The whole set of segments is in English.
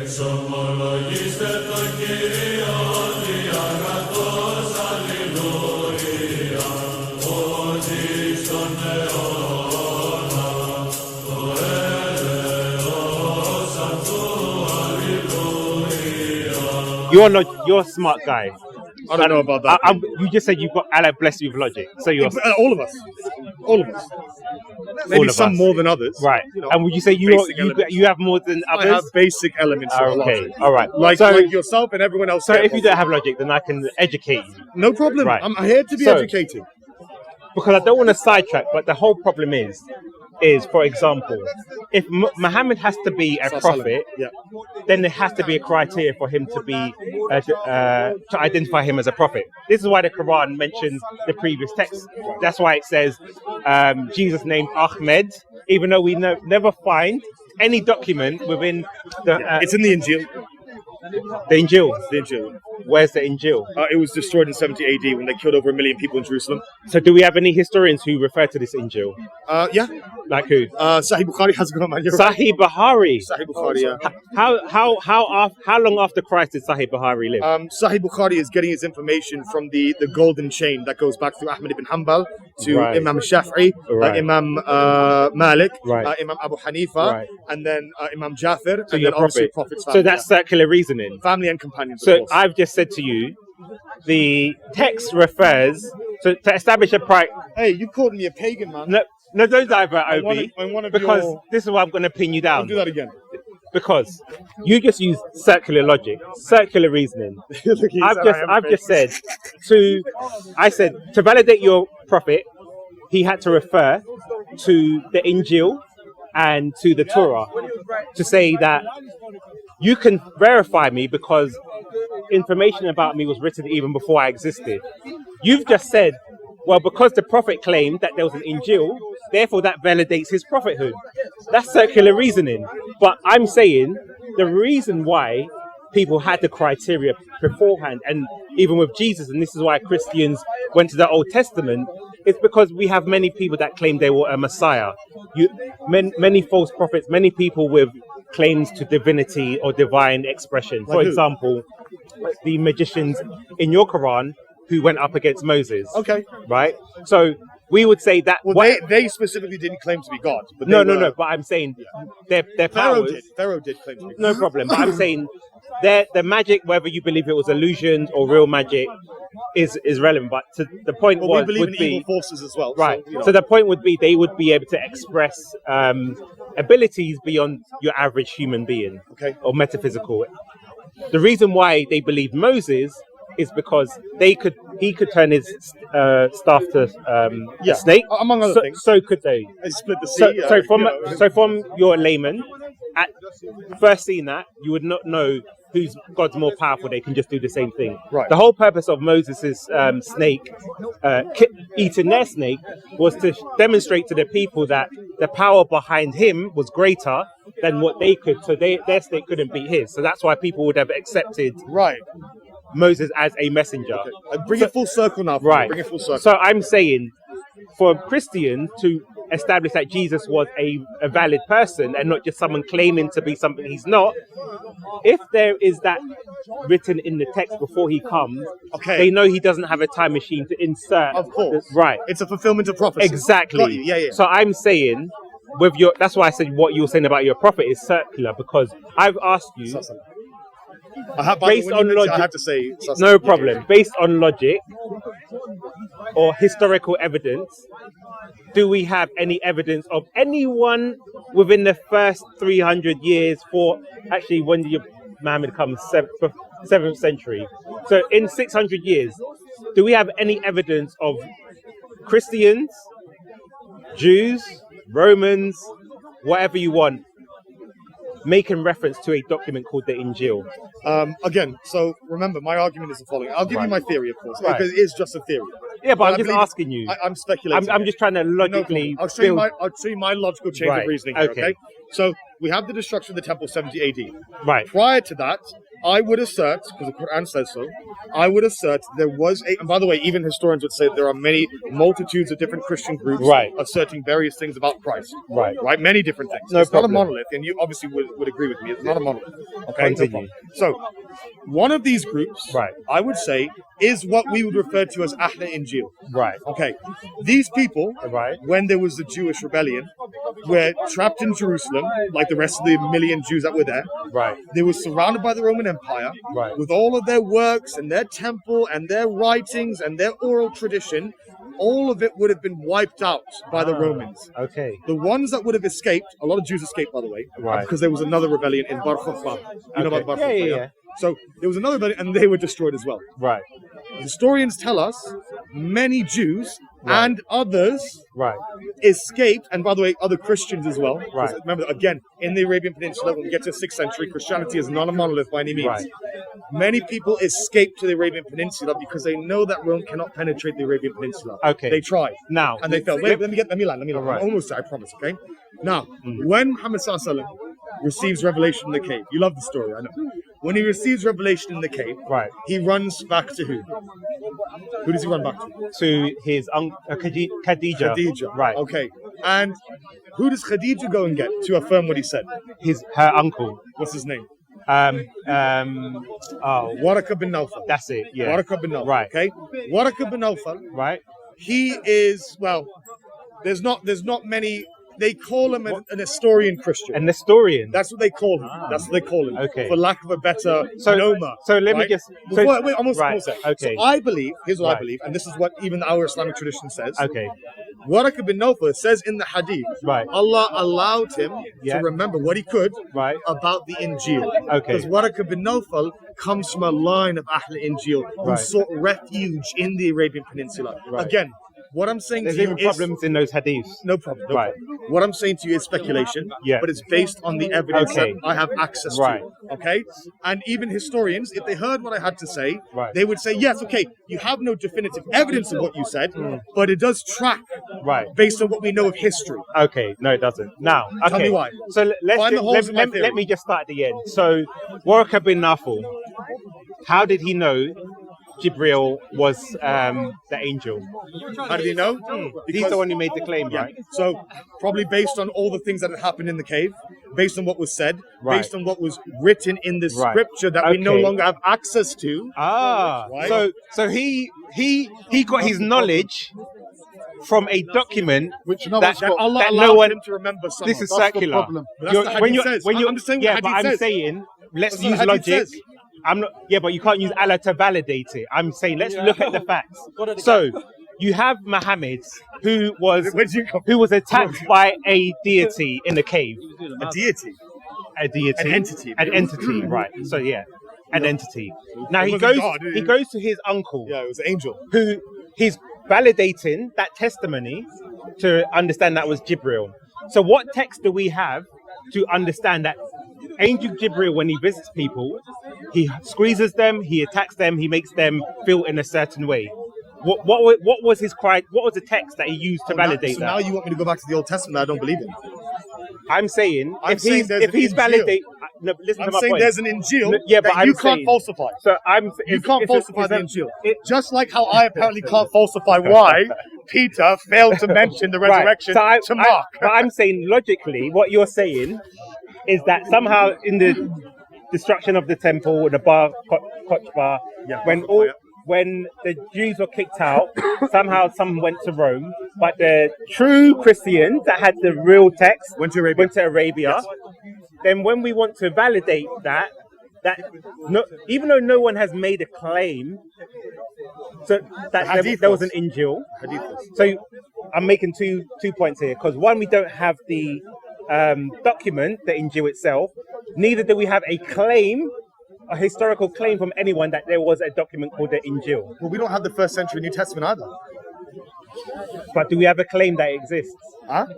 Εξομολογήστε το Κύριο διαγραφός, αλληλούια, ότι στον αιώνα το έλεος αυτού, αλληλούια. You're a smart guy. I don't know about that. You just said you've got Allah bless you with logic. So you're all of us. Maybe all of some us. more than others. Right. You know, and would you say you have more than others? I have basic elements of okay. logic. All right. Like yourself and everyone else. So if you don't have logic, then I can educate you. No problem. Right. I'm here to be educated. Because I don't want to sidetrack, but the whole problem is, for example, if Muhammad has to be a prophet, then there has to be a criteria for him to be to identify him as a prophet. This is why the Quran mentions the previous text. That's why it says Jesus named Ahmed, even though we never find any document within the. It's in the Injeel. The Injeel. The Injeel. Where's the Injeel? It was destroyed in 70 AD when they killed over 1 million people in Jerusalem. So do we have any historians who refer to this Injeel? Yeah. Like who? Sahih Bukhari has got man. Sahih Bukhari. Sahih Bukhari, yeah. How long after Christ did Sahih Bukhari live? Sahih Bukhari is getting his information from the golden chain that goes back through Ahmad ibn Hanbal to Imam Shafi'i, Imam Malik, Imam Abu Hanifa, and then Imam Jafir, and then obviously Prophet's family. So that's circular reasoning. Family and companions. So I've just said to you, the text refers to establish a pride. Hey, you called me a pagan, man. No, don't divert, Obi, because this is why I'm going to pin you down. Don't do that again. Because you just use circular logic, circular reasoning. I've just said to validate your prophet, he had to refer to the Injeel and to the Torah to say that you can verify me because information about me was written even before I existed. You've just said, well, because the prophet claimed that there was an Injeel, therefore that validates his prophethood. That's circular reasoning. But I'm saying the reason why people had the criteria beforehand, and even with Jesus, and this is why Christians went to the Old Testament, is because we have many people that claim they were a Messiah. Many false prophets, many people with claims to divinity or divine expression. For example, the magicians in your Quran who went up against Moses. Okay. Right? So we would say that... Well, they specifically didn't claim to be God. But no. But I'm saying their powers... Pharaoh did claim to be God. No problem. But I'm saying the magic, whether you believe it was illusions or real magic, is relevant. But the point we believe in evil forces as well. Right. So, so the point would be they would be able to express abilities beyond your average human being. Okay. Or metaphysical. The reason why they believed Moses is because he could turn his staff to a snake. Among other things. So could they. They split the sea. So from your layman, at first seeing that, you would not know who's God's more powerful. They can just do the same thing. Right. The whole purpose of Moses' snake, eating their snake, was to demonstrate to the people that the power behind him was greater than what they could. So their snake couldn't beat his. So that's why people would have accepted Moses as a messenger. Okay. Bring it full circle now. Right. Bring it full circle. So I'm saying, for a Christian to establish that Jesus was a valid person and not just someone claiming to be something he's not, if there is that written in the text before he comes, they know he doesn't have a time machine to insert. Of course. Right. It's a fulfillment of prophecy. Exactly. Yeah. So I'm saying, that's why I said what you were saying about your prophet is circular, because I've asked you, based on logic, I have to say, no problem. Based on logic or historical evidence, do we have any evidence of anyone within the first 300 years when did Muhammad come? 7th century. So in 600 years, do we have any evidence of Christians, Jews, Romans, whatever you want, making reference to a document called the Injeel? Again, so remember, my argument is the following. I'll give you my theory, of course, because it is just a theory. Yeah, but I'm just asking you. I'm speculating. I'm just trying to logically... I'll show you my logical chain of reasoning here, okay? So we have the destruction of the temple 70 AD. Right. Prior to that, I would assert, because the Quran says so, I would assert there was and by the way, even historians would say there are many multitudes of different Christian groups asserting various things about Christ. Right? Many different things. It's not a monolith, and you obviously would agree with me. It's not a monolith. Okay? Continue. So, one of these groups, I would say, is what we would refer to as Ahl Injeel. Right. Okay. These people, when there was the Jewish rebellion, were trapped in Jerusalem, like the rest of the million Jews that were there. Right. They were surrounded by the Roman Empire with all of their works and their temple and their writings and their oral tradition. All of it would have been wiped out by the Romans. Okay. The ones that would have escaped, a lot of Jews escaped, by the way, because there was another rebellion in Bar Kokhba. You know about Bar Kokhba? Yeah. So there was another rebellion, and they were destroyed as well. Right. Historians tell us many Jews and others escaped, and by the way, other Christians as well. Remember, again, in the Arabian Peninsula, when we get to the 6th century, Christianity is not a monolith by any means. Many people escaped to the Arabian Peninsula because they know that Rome cannot penetrate the Arabian Peninsula. Okay. They tried. Now. And they failed. Wait, let me land. I'm almost there, I promise, okay? Now, when Muhammad Sallallahu Alaihi Wasallam receives revelation in the cave, you love the story, I know. When he receives revelation in the cave, he runs back to who? Who does he run back to? To his uncle, Khadija. Khadija. Right. Okay. And who does Khadija go and get to affirm what he said? Her uncle. What's his name? Waraka bin Nawfal. That's it. Yeah. Waraka bin Nawfal. Right. Okay. Waraka bin Nawfal. Right. He is There's not many. They call him an historian Christian. An historian? That's what they call him. That's what they call him. Okay. For lack of a better noma. So let me just... Wait, almost. Okay. So I believe, here's what I believe, and this is what even our Islamic tradition says. Okay. Waraka bin Nawfal says in the hadith, Allah allowed him to remember what he could about the Injeel. Okay. Because Waraka bin Nawfal comes from a line of Ahl Injeel who sought refuge in the Arabian Peninsula. Again, what I'm saying There's to you even problems in those hadiths. No problem. What I'm saying to you is speculation, but it's based on the evidence that I have access to. Okay? And even historians, if they heard what I had to say, they would say, yes, okay, you have no definitive evidence of what you said, but it does track based on what we know of history. Okay, no, it doesn't. Now, tell me why. So let me just start at the end. So, Waraka bin Nawfal, how did he know Jibril was the angel? How did he know? He's the one who made the claim, right? So probably based on all the things that had happened in the cave, based on what was said, based on what was written in the scripture that we no longer have access to. So he got his knowledge from a document that Allah no one him to remember. This is circular. I'm saying I'm saying let's use logic. I'm not. Yeah, but you can't use Allah to validate it. I'm saying let's look at the facts. So you have Muhammad, who was attacked by a deity in the cave. A deity. An entity. Right. So yeah, an entity. Now he goes to his uncle. Yeah, it was an angel. Who he's validating that testimony to understand that was Jibril. So what text do we have to understand that Angel Jibril, when he visits people, he squeezes them, he attacks them, he makes them feel in a certain way? What was his cry? What was the text that he used to validate that? Now you want me to go back to the Old Testament? I don't believe in. I'm saying if he's validate. No, listen to my point. There's an Injeel but you can't falsify. So you can't falsify the Injeel. Just like how I apparently can't falsify why Peter failed to mention the resurrection to Mark. But I'm saying logically, what you're saying is that somehow in the destruction of the temple, the Bar Kokhba, when the Jews were kicked out, somehow some went to Rome, but the true Christians that had the real text went to Arabia. Yes. Then when we want to validate that even though no one has made a claim, so that there was an Injeel. So I'm making two points here, because one, we don't have the document, the Injeel itself. Neither do we have a historical claim from anyone that there was a document called the Injeel. Well, we don't have the first century New Testament either. But do we have a claim that exists?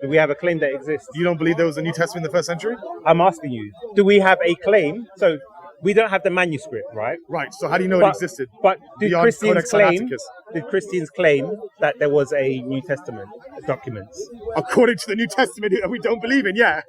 Do we have a claim that exists? You don't believe there was a New Testament in the first century? I'm asking you. Do we have a claim? So we don't have the manuscript, right? Right. So how do you know it existed? But do Christians claim? did Christians claim that there was a New Testament documents? According to the New Testament that we don't believe in, yeah.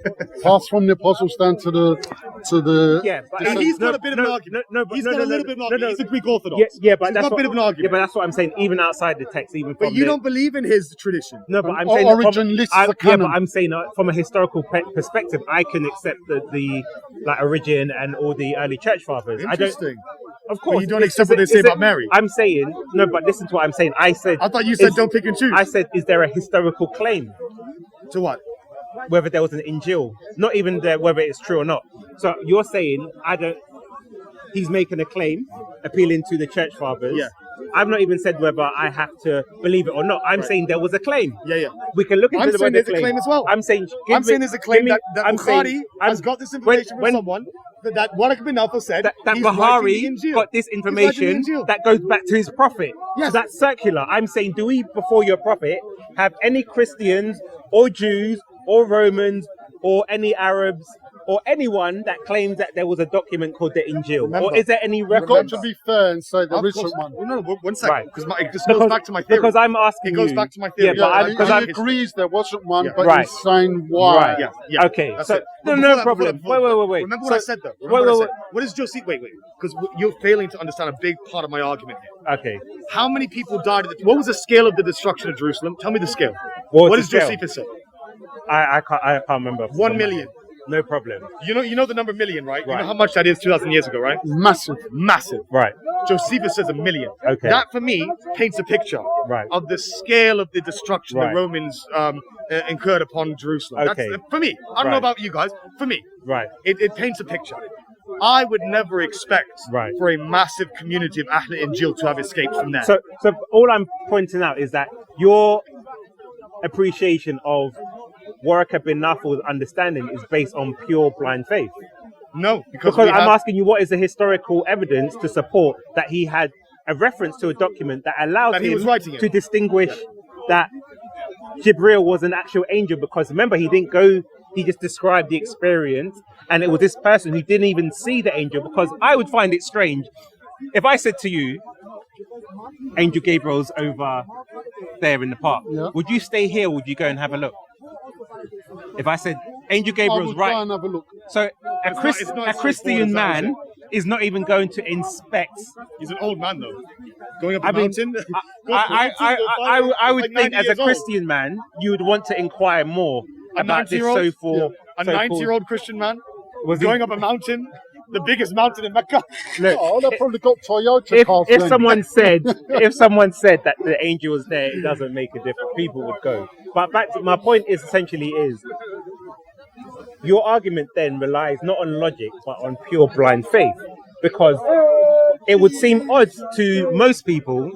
Pass from the apostles down to the Yeah, but And he's got a bit of an argument. He's got a little bit of an argument. He's a Greek Orthodox. Yeah, but he's that's got a bit of an Yeah, argument. but that's what I'm saying. Even outside the text, even from But you don't believe in his tradition. No, but I'm Or saying origin lists the yeah, canon. but I'm saying from a historical perspective, I can accept the like origin and all the early church fathers. Interesting. Of course, But you don't accept what they say about Mary. I'm saying no, but listen to what I'm saying. I thought you said don't pick and choose. I said, is there a historical claim To what? whether there was an Injeel? Not even whether it's true or not. So you're saying he's making a claim, appealing to the church fathers. Yeah. I've not even said whether I have to believe it or not. I'm saying there was a claim. Yeah. We can look into I'm the saying there's a claim as well. I'm saying there's a claim that Bukhari has got this information from someone that Waraq bin Nawfal said that he's Bukhari writing the Injeel. got this information that goes back to his prophet. Yes. So that's circular. I'm saying, do we, before your prophet, have any Christians or Jews or Romans or any Arabs or anyone that claims that there was a document called the Injeel? Remember, or is there any You've got record? to be fair and say there Of isn't course. one. No, 1 second. Right. Because it just goes back to my theory. Because I'm asking It goes you. back to my theory. Yeah, but Yeah, he agrees there wasn't one, Yeah. but Right. he's saying why. Right. Yeah. Okay. That's So it. But before no that- problem. before that- Wait. Remember So- what I said though. What is Joseph? Wait. Because you're failing to understand a big part of my argument here. Okay. How many people died? What was the scale of the destruction of Jerusalem? Tell me the scale. What What was does the scale? Josephus say? I can't remember. 1 million. No problem. You know the number million, right? You Right. know how much that is 2,000 years ago, right? Massive. Massive. Right. Josephus says 1 million. Okay. That for me paints a picture Right. of the scale of the destruction Right. the Romans incurred upon Jerusalem. Okay. That's, for me, I don't know Right. about you guys. For me, Right. it paints a picture. I would never expect Right. for a massive community of Ahl Injeel to have escaped from there. So all I'm pointing out is that your appreciation of Waraka bin Nawfal's understanding is based on pure blind faith. No, because Because we I'm have- asking you, what is the historical evidence to support that he had a reference to a document that allowed That he him was writing it. to distinguish that Jibril was an actual angel? Because remember, he didn't go, he just described the experience, and it was this person who didn't even see the angel. Because I would find it strange if I said to you, Angel Gabriel's over there in the park. Yeah. Would you stay here or would you go and have a look? If I said Angel I Gabriel's will try right, and have a look. so it's not a as straightforward Christian as that, is man is not even going to inspect. He's an old man though. Going up a I mean, mountain. I would Like think 90 as a years old. Christian man, you would want to inquire more A about this 90-year-old? so-called. A 90-year-old Christian man Was he- going up a mountain, the biggest mountain in Mecca. Look, Oh, they've probably got Toyota cars. if then. someone said that the angel was there, it doesn't make a difference. People would go. But back to my point is essentially your argument then relies not on logic but on pure blind faith, because it would seem odd to most people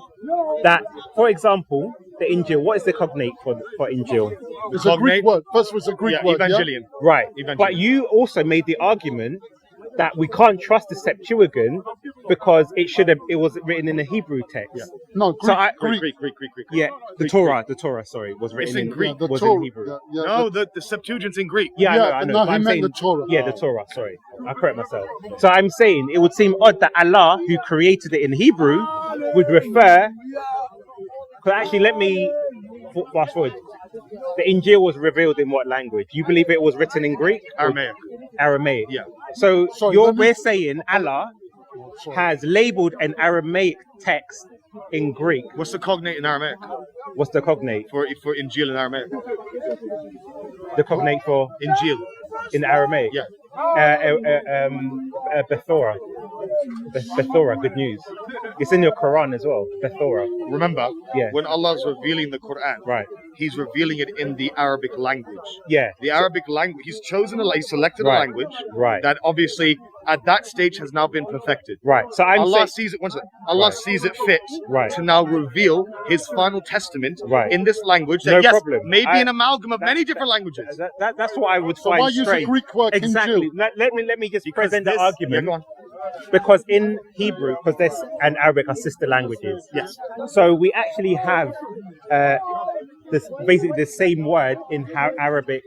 that, for example, the Injeel. What is the cognate for Injeel? It's a Greek word. First was a Greek word. Evangelion. Right. Evangelion. But you also made the argument that we can't trust the Septuagint because it was written in a Hebrew text. Yeah. No, Greek. So I- Greek. Greek. Yeah, the Torah, sorry, was written It's in Greek. The was Torah. in Hebrew. Yeah, No, the Septuagint's in Greek. Yeah, Yeah, I know. no, but he I'm meant saying, the Torah. Yeah, the Torah, sorry. I correct myself. So I'm saying it would seem odd that Allah, who created it in Hebrew, would refer... Actually, let me fast forward. The Injeel was revealed in what language? You believe it was written in Greek? Or Aramaic. Yeah. So Sorry, we're saying Allah has labeled an Aramaic text in Greek. What's the cognate in Aramaic? What's the cognate? For Injeel in Aramaic. The cognate for Injeel. in Aramaic? Yeah. Bethora. Bethora, good news. It's in your Quran as well. Bethora. Remember, Yeah. when Allah's revealing the Quran, Right. He's revealing it in the Arabic language. Yeah. The Arabic language, He's selected Right. a language Right. that obviously at that stage has now been perfected. Right. So I'm Allah saying, sees it. One second. Allah Right. sees it fit Right. to now reveal His final testament Right. in this language. That No yes, problem. may be I- an amalgam of many different languages. that's what I would So find why use a strange. Greek word, Exactly. Injeel? Let me just Because present the this- argument. Yeah, go on. Because in Hebrew, because there's and Arabic are sister languages. Yes. So we actually have this basically the same word in Arabic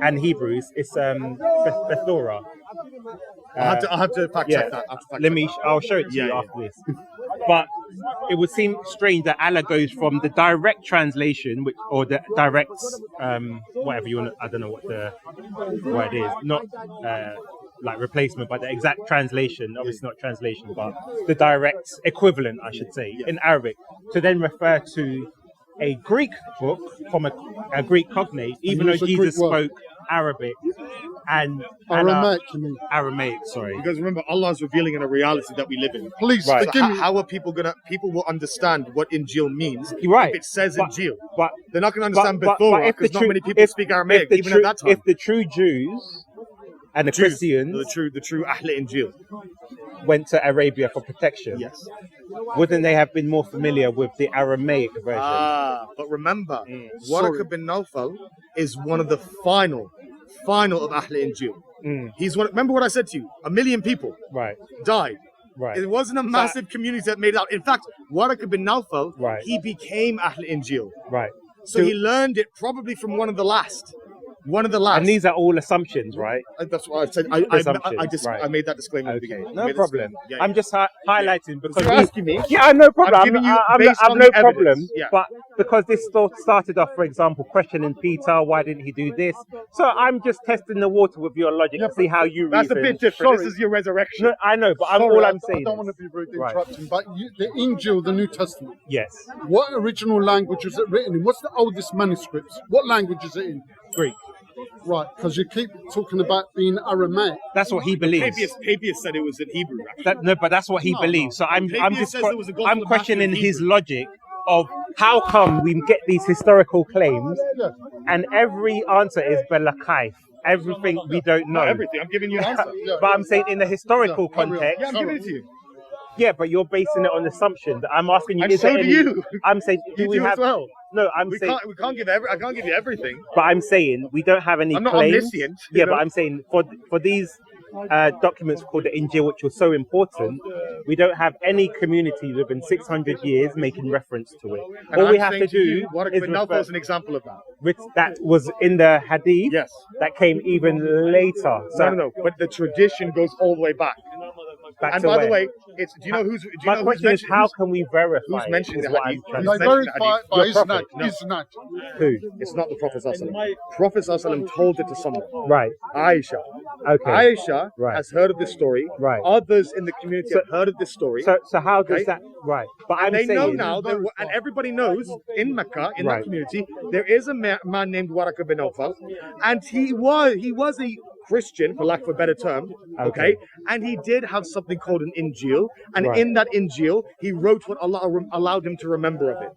and Hebrews. It's Bethora. I'll have to fact yeah. check that. I'll have to fact Let check me. that. I'll show it to you Yeah, after this. But it would seem strange that Allah goes from the direct translation, or the direct, whatever you want. I don't know what the word is. Not like replacement, but the exact translation. Obviously not translation, but the direct equivalent, I should say, in Arabic. To then refer to a Greek book from a Greek cognate, even though Jesus spoke Arabic and Aramaic, you mean? Aramaic, sorry. Because remember, Allah is revealing in a reality that we live in. Please, So forgive me. how are people will understand what Injeel means Right. if it says Injeel? But They're not going to understand but Bethorah if the because not true- many people speak Aramaic, even at that time. If the true Jews and the Christians the true Ahl Injeel. went to Arabia for protection, Yes. wouldn't they have been more familiar with the Aramaic version? But remember, Waraka bin Nawfal is one of the final of Ahl Injeel. He's one. Remember what I said to you? 1 million people Right, died. right. It wasn't a massive community that made it out. In fact, Waraka bin Nawfal, Right. he became Ahl Injeel. Right. So he learned it probably from one of the last. And these are all assumptions, right? That's what I said. Assumptions, right. I made that disclaimer. at the Okay, beginning. I no made that problem. disclaimer. Yeah, I'm just highlighting because You're asking me. Yeah, no problem. I'm giving you I've based on no the problem. evidence. Yeah. But because this started off, for example, questioning Peter, why didn't he do this? So I'm just testing the water with your logic to see how you That's reason. a bit different. Sorry. This is your resurrection. No, I know, but Sorry, all I'm I saying don't is, want to be rude Right. interrupting, but the Injeel, the New Testament, yes, what original language is it written in? What's the oldest manuscripts? What language is it in? Greek. Right, because you keep talking about being Aramaic. That's what he believes. Papias said it was in Hebrew. Actually. No, but that's what he believes. So I'm Papias just says there was a gospel I'm of questioning Matthew in his Hebrew. logic of how come we get these historical claims Yeah. and every answer is Belakaif. Everything we don't know. Not everything. I'm giving you an answer. But I'm saying in the historical carry on. context. Yeah, I'm giving it to you. Yeah, but you're basing it on assumptions. I'm asking you. And is so there do any, you. I'm saying, do You we do have? as well. No, I'm We saying. can't give I can't give you everything. But I'm saying we don't have any I'm not claims. omniscient, you Yeah, know? but I'm saying for these documents called the Injeel, which was so important, we don't have any community within 600 years making reference to it. And All I'm we have saying to do you, Waraka is bin Nawfal refer, is an example of that. which that was in the Hadith. Yes. That came even later. So No. But the tradition goes all the way back. back And to by the where? way, it's do you know who's? Do you My know question who's is, how can we verify? who's it, mentioning is the what Hadith? I'm trying They to say. verify it by Your Isnad. prophet, no. Isnad. Who? It's not the Prophet ﷺ. Prophet ﷺ told it to someone. Right. Aisha. Okay. Aisha Right. has heard of this story. Right. Others in the community have heard of this story. So how does Okay. that? Right. But And I'm they saying know now, and everybody knows in Mecca, in Right. that community, there is a man named Waraka bin Nawfal, and he was a Christian, for lack of a better term, okay? And he did have something called an Injeel, and Right. in that Injeel, he wrote what Allah allowed him to remember of it.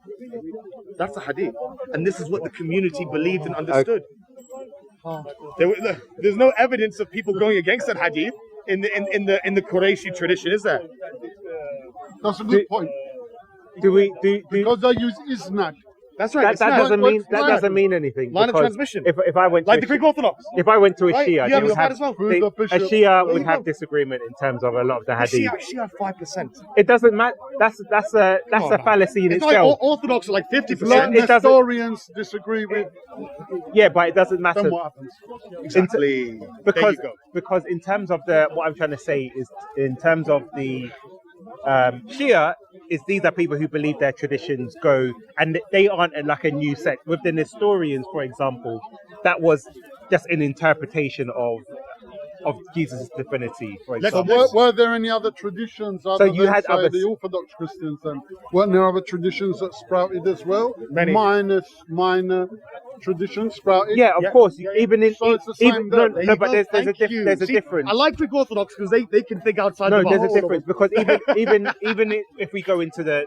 That's the Hadith, and this is what the community believed and understood. There's no evidence of people going against that Hadith in the Qurayshi tradition, is there? That's a good point. do we do Because they use Isnad. That's right. that, it's that not. doesn't mean anything. Line of because transmission. If I went to Like a the Greek Orthodox. if I went to a Right? Shia, You they have would Isnad have as well. Through the a bishop. Shia There would you have go. disagreement in terms of a lot of the Hadith. Shia 5%. It doesn't matter. That's a fallacy in It's not like itself. Orthodox are like Like 50%. It doesn't- Nestorians disagree with, Yeah, but it doesn't matter. then what happens? Exactly. because there you go. because in terms of what I'm trying to say is in terms of the Shia is these are people who believe their traditions go and they aren't like a new sect. With the Nestorians, for example, that was just an interpretation of Jesus' divinity, for Let's- So example. were there any other traditions other you than, had say, other- the Orthodox Christians then? Weren't there other traditions that sprouted as well? Many. Minor traditions sprouted? Yeah, of course. Even in So it's the same no, there. no, but there's a Thank you. there's a See, difference. I like Greek Orthodox because they can think outside No, the box. there's a difference because even if we go into the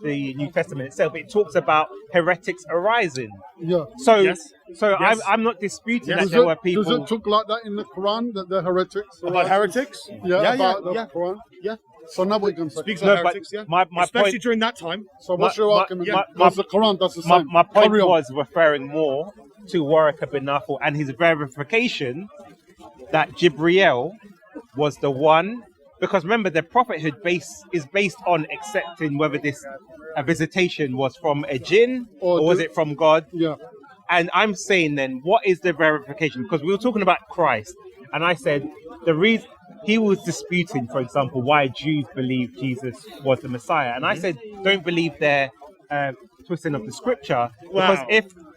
New Testament itself, it talks about heretics arising. Yeah. So Yes. so Yes. I'm not disputing Yes. that Does there were it, people. does it talk like that in the Quran, that they're heretics? About heretics? Yeah, about yeah. the Quran? Yeah. So now we can say. Speaks No, on but heretics, yeah. my Especially point- during that time. So what's my- your my- argument? my- Because the Quran does the my, same. my point Carry on. was referring more to Waraka bin Nawfal and his verification that Jibriel was the one, because remember the prophethood is based on accepting whether this a visitation was from a jinn or was it from God. Yeah. And I'm saying then, what is the verification? Because we were talking about Christ, and I said the reason he was disputing, for example, why Jews believe Jesus was the Messiah, and I said, don't believe their twisting of the scripture, because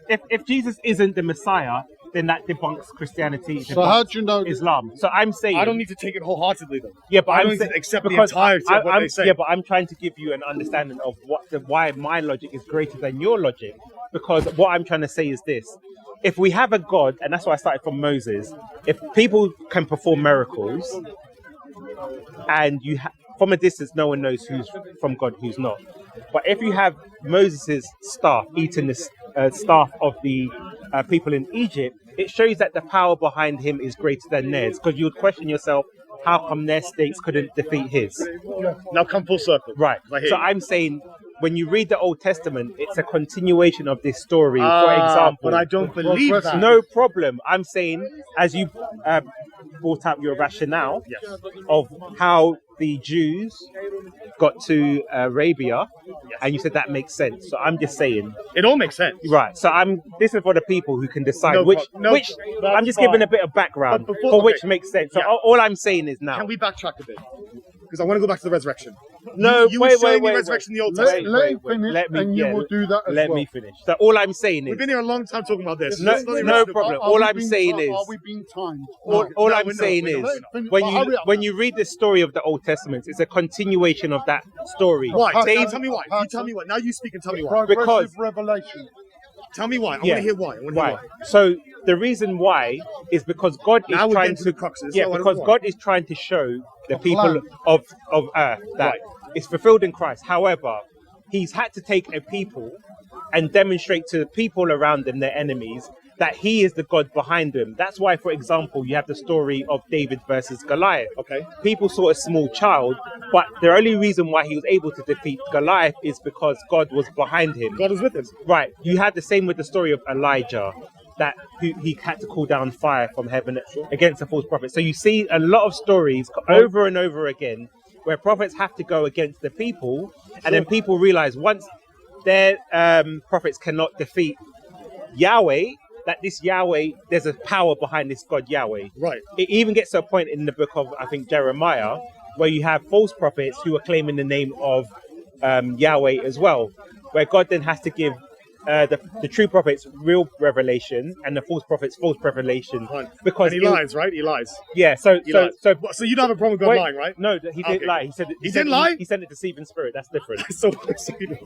if Jesus isn't the Messiah, then that debunks Christianity. So how do you know Islam? So I'm saying I don't need to take it wholeheartedly, though. Yeah, but I I'm don't need to accept the because entirety of what they say. Yeah, but I'm trying to give you an understanding of why my logic is greater than your logic. Because what I'm trying to say is this: if we have a God, and that's why I started from Moses, if people can perform miracles, and from a distance, no one knows who's from God, who's not. But if you have Moses' staff eating the staff of the people in Egypt, it shows that the power behind him is greater than theirs. Because you would question yourself, how come their stakes couldn't defeat his? Now come full circle. Right. So I'm saying, when you read the Old Testament, it's a continuation of this story. For example, but I don't believe that. No problem. I'm saying, as you brought up your rationale of how the Jews got to Arabia, and you said that makes sense. So I'm just saying it all makes sense, right? So this is for the people who can decide which. I'm just giving a bit of background which makes sense. So all I'm saying is now. Can we backtrack a bit? Because I want to go back to the resurrection. No, you were showing me resurrection in the Old Testament. Let him finish, and you will do that as well. Let me finish. So all I'm saying is, we've been here a long time talking about this. No problem. All I'm saying is, are we being timed? All I'm saying is, when you read the story of the Old Testament, it's a continuation of that story. Why? Tell me why. You tell me why. Now you speak and tell me why. Because revelation. Tell me why. I want to hear why. Why? So the reason why is because God is trying to because God is trying to show the people of earth that it's fulfilled in Christ. However, he's had to take a people and demonstrate to the people around them, their enemies, that he is the God behind them. That's why, for example, you have the story of David versus Goliath. Okay. People saw a small child, but the only reason why he was able to defeat Goliath is because God was behind him. God was with him. Right. You have the same with the story of Elijah, that he had to call down fire from heaven against a false prophet. So you see a lot of stories over and over again where prophets have to go against the people, and then people realize once their prophets cannot defeat Yahweh, that this Yahweh, there's a power behind this God Yahweh. Right. It even gets to a point in the book of, I think, Jeremiah, where you have false prophets who are claiming the name of Yahweh as well, where God then has to give the true prophets real revelation and the false prophets false revelation. Because and he lies, right? He lies. Yeah. So you don't have a problem with God lying, right? No, he didn't lie. He said he didn't lie. He sent a deceiving spirit. That's different. so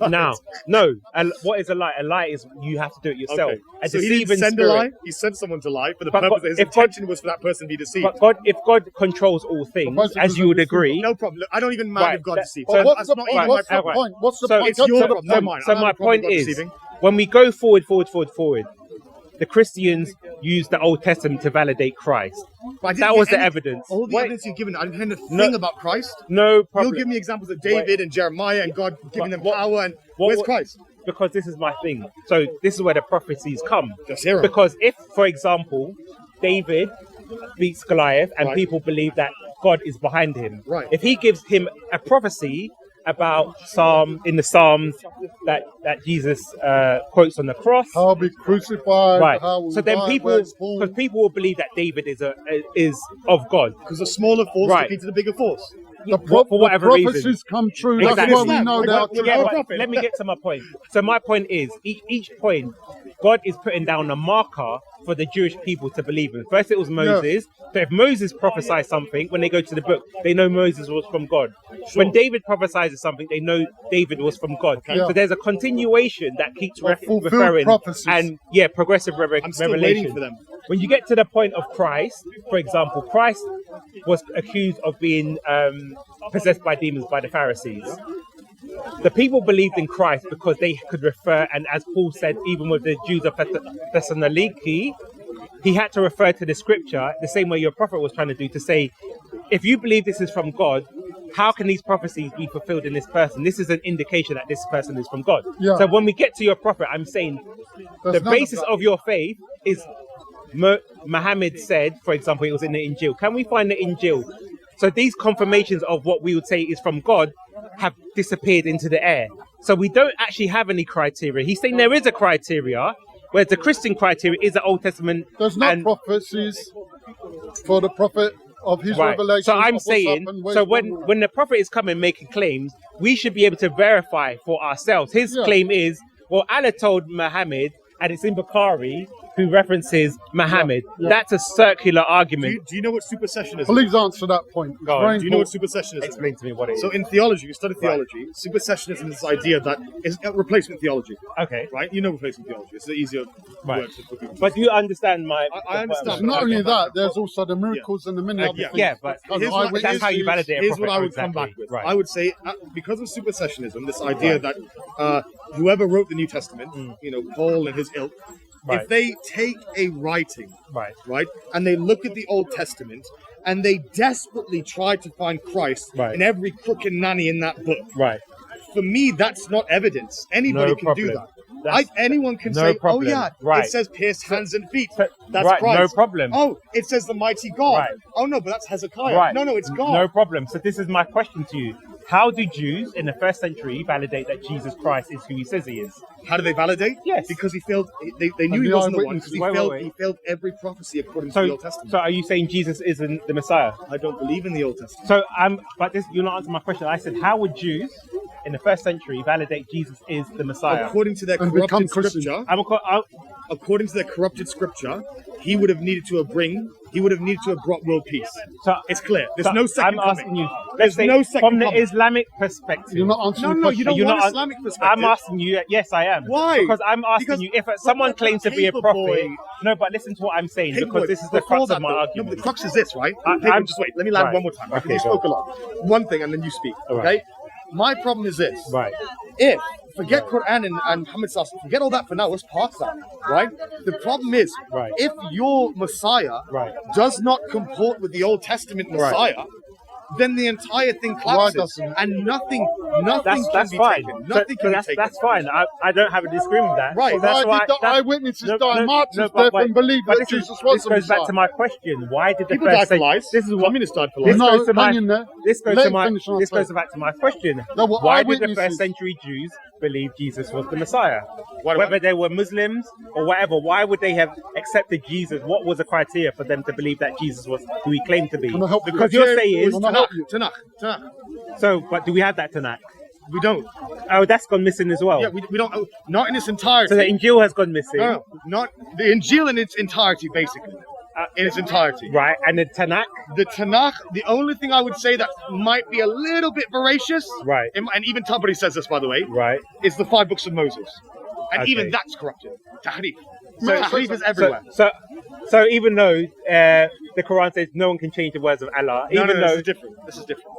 now, no. What is a lie? A lie is you have to do it yourself. Okay. A so deceiving he didn't send spirit. a lie. He sent someone to lie for the purpose. His intention was for that person to be deceived. But if God controls all things, as you would agree, no problem. Look, I don't even mind if God deceives. What's the point? What's the point? It's your problem, not mine. So my point is, when we go forward, the Christians used the Old Testament to validate Christ. That was the evidence. All the evidence you've given, I didn't hear a thing about Christ. No problem. You'll give me examples of David and Jeremiah and God giving them power. And where's Christ? Because this is my thing. So this is where the prophecies come. Just hear 'em. Because if, for example, David beats Goliath and people believe that God is behind him, if he gives him a prophecy about in the Psalms that Jesus quotes on the cross, how be crucified, right? So then because people will believe that David is of God, because the smaller force defeated the bigger force. For whatever reason, prophecies come true. Exactly. That's why we know that. Let me get to my point. So my point is, each point, God is putting down a marker for the Jewish people to believe in. First, it was Moses. So if Moses prophesied something, when they go to the book, they know Moses was from God. When David prophesies something, they know David was from God. So there's a continuation that keeps referring prophecies. And progressive revelation. I'm still waiting for them. When you get to the point of Christ, for example, Christ was accused of being possessed by demons by the Pharisees. The people believed in Christ because they could refer, and as Paul said, even with the Jews of Thessaloniki, he had to refer to the scripture the same way your prophet was trying to do, to say, if you believe this is from God, how can these prophecies be fulfilled in this person? This is an indication that this person is from God. So when we get to your prophet, I'm saying the basis of your faith is Muhammad said, for example, it was in the Injeel. Can we find the Injeel? So these confirmations of what we would say is from God have disappeared into the air. So we don't actually have any criteria. He's saying there is a criteria, whereas the Christian criteria is the Old Testament. There's no prophecies for the prophet of his Right. revelation. So I'm of what's saying, happened, where's so gone wrong. when the prophet is coming making claims, we should be able to verify for ourselves. His claim is, well, Allah told Muhammad, and it's in Bukhari, who references Muhammad. Yeah. That's a circular argument. Do you know what supersessionism is? Please answer that point. It's Go on. very Do you know what important. supersessionism is? Explain to me what it is. So in theology, you study theology, supersessionism is this idea that is replacement theology, Okay. right? You know replacement theology. It's the easier Right. word for people. But do you understand my... I understand. It's not only that, there's also the miracles and the many other yeah. things. Yeah, but And here's what- eyewitnesses. that's how you validate a Here's prophet. what I would Exactly. come back with. Right. I would say, because of supersessionism, this idea that whoever wrote the New Testament, Paul and his ilk, Right. if they take a writing, Right. and they look at the Old Testament, and they desperately try to find Christ Right. in every crook and nanny in that book, Right. for me, that's not evidence. Anybody No can problem. do that. That's- Anyone can no say, problem. oh yeah, Right. it says pierced hands and feet. So- That's right, Christ. no problem. Oh, it says the mighty God. Right. Oh no, but that's Hezekiah. Right. No, it's God. No problem. So this is my question to you. How do Jews in the first century validate that Jesus Christ is who he says he is? How do they validate? Yes. Because he failed. They knew And he the wasn't the one eyewitnesses. because Wait. he failed every prophecy according to the Old Testament. So are you saying Jesus isn't the Messiah? I don't believe in the Old Testament. So but this you're not answering my question. I said, how would Jews in the first century validate Jesus is the Messiah? According to their And become corrupted Christians. scripture, I'm he would have needed to have brought world peace. So It's clear. There's so no second I'm asking coming. you. There's Let's say no second from the coming. Islamic perspective. You're not answering the No, you question. don't You're want not- Islamic perspective. I'm asking you. Yes, I am. Why? Because I'm asking Because- you. If someone claims to be a prophet, Paperboy- no, but listen to what I'm saying Paperboy, because this is the before crux that, of my though- No, argument. but the crux is this, right? I'm- Paperboy, just wait. Let me land right. one more time. Okay, You go spoke a lot. One thing, and then you speak. All Okay. right. My problem is this. Right. If forget Quran and Muhammad Sallallahu, forget all that for now. Let's park that. Right. The problem is, Right. if your Messiah Right. does not comport with the Old Testament Messiah, then the entire thing collapses, doesn't it? and nothing That's can be fine. taken. So- Nothing so can that's be taken. that's fine. I don't have a disagreement with that. Right. So that's Why did the that's- eyewitnesses no, die no, martyrs no, death but- and believe but that this is- Jesus was This the goes back Messiah? to my question. Why did the People first died for century? lies. This is what Communists died for this lies. No, goes to my hang in there. this goes Let to him my finish what I'm this saying. goes back to my question. There were Why did the eyewitnesses. first century Jews believe Jesus was the Messiah? Why- Whether they were Muslims or whatever, why would they have accepted Jesus? What was the criteria for them to believe that Jesus was who he claimed to be? Can I help you? Because you're It saying was Can I help you? Tanakh. so, but do we have that tonight? We don't. Oh, that's gone missing as well. Yeah, we don't. Not in its entirety. So the Injeel has gone missing, No, not the Injeel in its entirety, basically. In its entirety. right? And the Tanakh, The Tanakh, the only thing I would say that might be a little bit veracious, right? and even Tabari says this, by the way, Right. is the 5 books of Moses. And Okay. even that's corrupted. Tahrif. So No, Tahrif is everywhere. So even though the Quran says no one can change the words of Allah, No, even this though is different. This is different.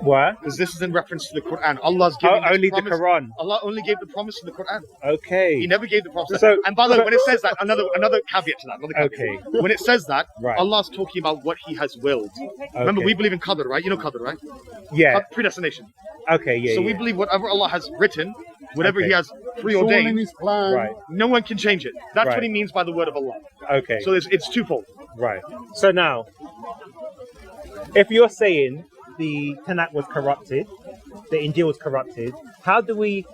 what? Because this is in reference to the Quran. Allah's giving this only the promise- Quran. Allah only gave the promise in the Quran. Okay. He never gave the promise. So- and by the way, so- when it says that, another caveat to that. Another caveat. Okay. When it says that, Right. Allah's talking about what He has willed. Remember, Okay. we believe in Qadr, right? You know Qadr, right? Yeah. Predestination. Okay. Yeah. So yeah. we believe whatever Allah has written, whatever Okay. He has It's all in preordained, his plan. Right. no one can change it. That's Right. what He means by the word of Allah. Okay. So it's twofold. Right. So now, if you're saying the Tanakh was corrupted, the Injeel was corrupted, how do we?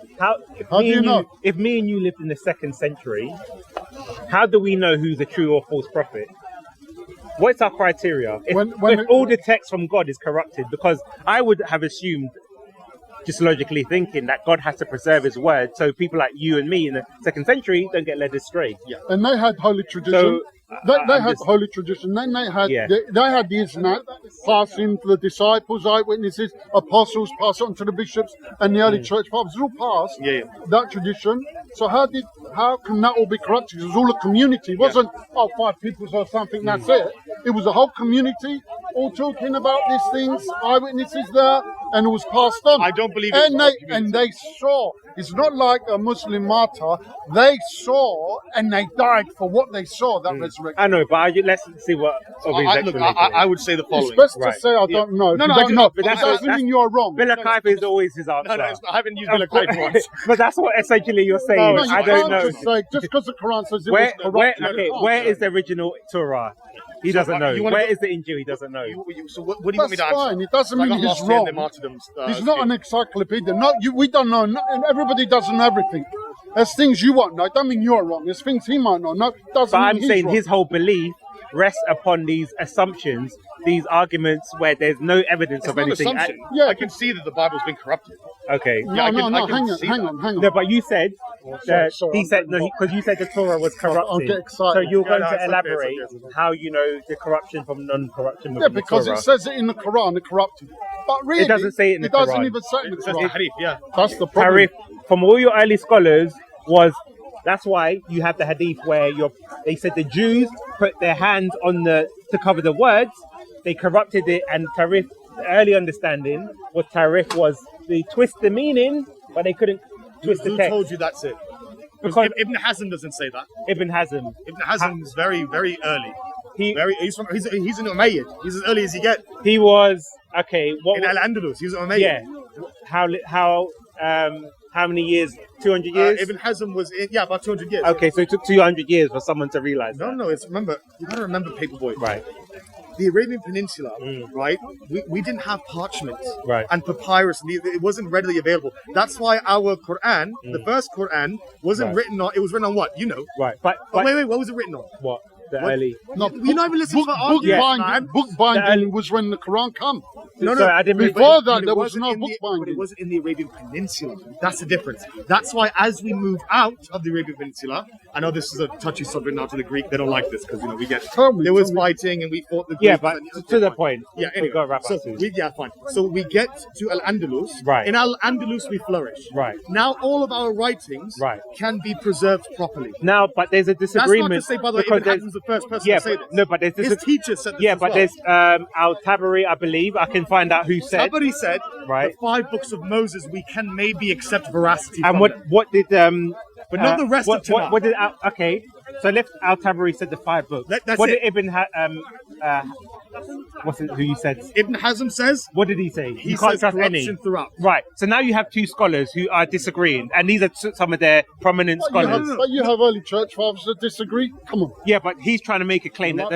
If How me do you and know? If me and you lived in the 2nd century, how do we know who's a true or false prophet? What's our criteria? If, When if all the text from God is corrupted, because I would have assumed, just logically thinking, that God has to preserve His word, so people like you and me in the 2nd century don't get led astray. Yeah. And they had holy tradition. So, they I'm had just- holy tradition. Then they had Yeah. they had the Isnat passing to the disciples, eyewitnesses, apostles, pass it on to the bishops and the early church fathers. It all passed Yeah. that tradition. So how can that all be corrupted? It was all a community. It wasn't 5 people or something. That's it. It was a whole community all talking about these things. Eyewitnesses there, and it was passed on. I don't believe it's And a whole they saw. It's not like a Muslim martyr. They saw and they died for what they saw. That resurrection. I know, but let's see what of his Look, explanation I is. would say the It's following. best Right. to say I don't know. No, If no, you I don't do- know. but That that's- doesn't mean you're wrong. Villa Kife is always his answer. No, I haven't used Of Villa course. Kife once. But that's what essentially you're saying. No, you I don't can't know. just say just because the Quran says it Where, was corrupted. okay, you can't where say is the original Torah? He doesn't know. you wanna Where go- is the Injeel? He doesn't know. So what do you want me That's to answer? fine. It doesn't I mean got he's lost in wrong. the martyrdoms. He's not an encyclopedia. We don't know. And everybody doesn't know everything. There's things you won't know. It don't mean you're wrong. There's things he might not know. Doesn't But mean I'm he's saying wrong. his whole belief rest upon these assumptions, these arguments where there's no evidence of not an anything. assumption. Yeah. I can see that the Bible's been corrupted. Okay. No, Yeah, I no, can- no, I can hang on, see hang that. on, hang on. No, but you said that sorry, he I'm said getting no because you said the Torah was corrupted. I'll get excited. So you're going no, to it's okay, elaborate it's okay. how you know the corruption from non-corruption Yeah, within the because Torah. it says it in the Quran, it corrupted. But really, It doesn't say it in the It doesn't Quran. even say it in the It says Quran. Hadith, yeah. That's the problem. Tarif from all your early scholars that's why you have the hadith where they said the Jews put their hands on to cover the words, they corrupted it, and Tarif, the early understanding was Tarif was they twist the meaning, but they couldn't twist the Who text. told you that's it? Because Ibn Hazm doesn't say that. Ibn Hazm, Ibn Hazm is very, very early. he's He's an Umayyad. He's as early as you get. he was okay. What In Al-Andalus, he's an Umayyad. yeah? How many years? 200 years. Ibn Hazm was in, about 200 years. Okay, so it took 200 years for someone to realize that. No, it's you gotta remember Paperboy. Right. The Arabian Peninsula, right? We didn't have parchment Right. and papyrus. It wasn't readily available. That's why our Quran, the first Quran, wasn't Right. written on. It was written on what? You know. Right. But Wait. What was it written on? what? The What? early. No, You're not even listening to the argument, man. book binding was when the Quran came. No, Sorry, I didn't mean- Before but that, it there was wasn't no in book But it binding. wasn't in the Arabian Peninsula. That's the difference. That's why as we move out of the Arabian Peninsula, I know this is a touchy subject now to the Greek. They don't like this because we get Tell me, there was tell me. fighting and we fought the Greeks. Yeah, but and- to the point. Yeah, anyway. Go wrap up So soon. fine. So we get to Al-Andalus. Right. In Al-Andalus we flourish. Right. Now all of our writings Right. can be preserved properly. Now, but there's a That's not disagreement to say, by the way, because Ibn there's Hazm's the first person yeah, to say but, this. no, but there's His teacher said this yeah, as but well. there's Al-Tabari, I believe. I can find out who said. Somebody said Right. the 5 books of Moses we can maybe accept veracity And from what them. what did But not the rest of Tanakh. what did okay? So left Al-Tabari said the 5 books. That's what it. did what's it, who you said? Ibn Hazm says What did he say? he You can't says trust any. corruption throughout. Right. So now you have 2 scholars who are disagreeing, and these are some of their prominent scholars. But you have early church fathers that disagree. Come on. Yeah, but he's trying to make a claim that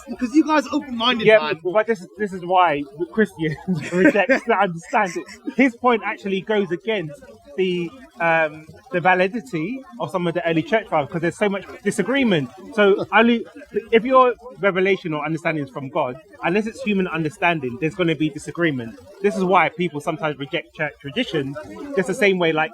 Because you guys are open-minded, yeah, man. but this is why Christians reject that understand it. His point actually goes against the validity of some of the early church fathers because there's so much disagreement. So if your revelation or understanding is from God, unless it's human understanding, there's going to be disagreement. This is why people sometimes reject church traditions, just the same way like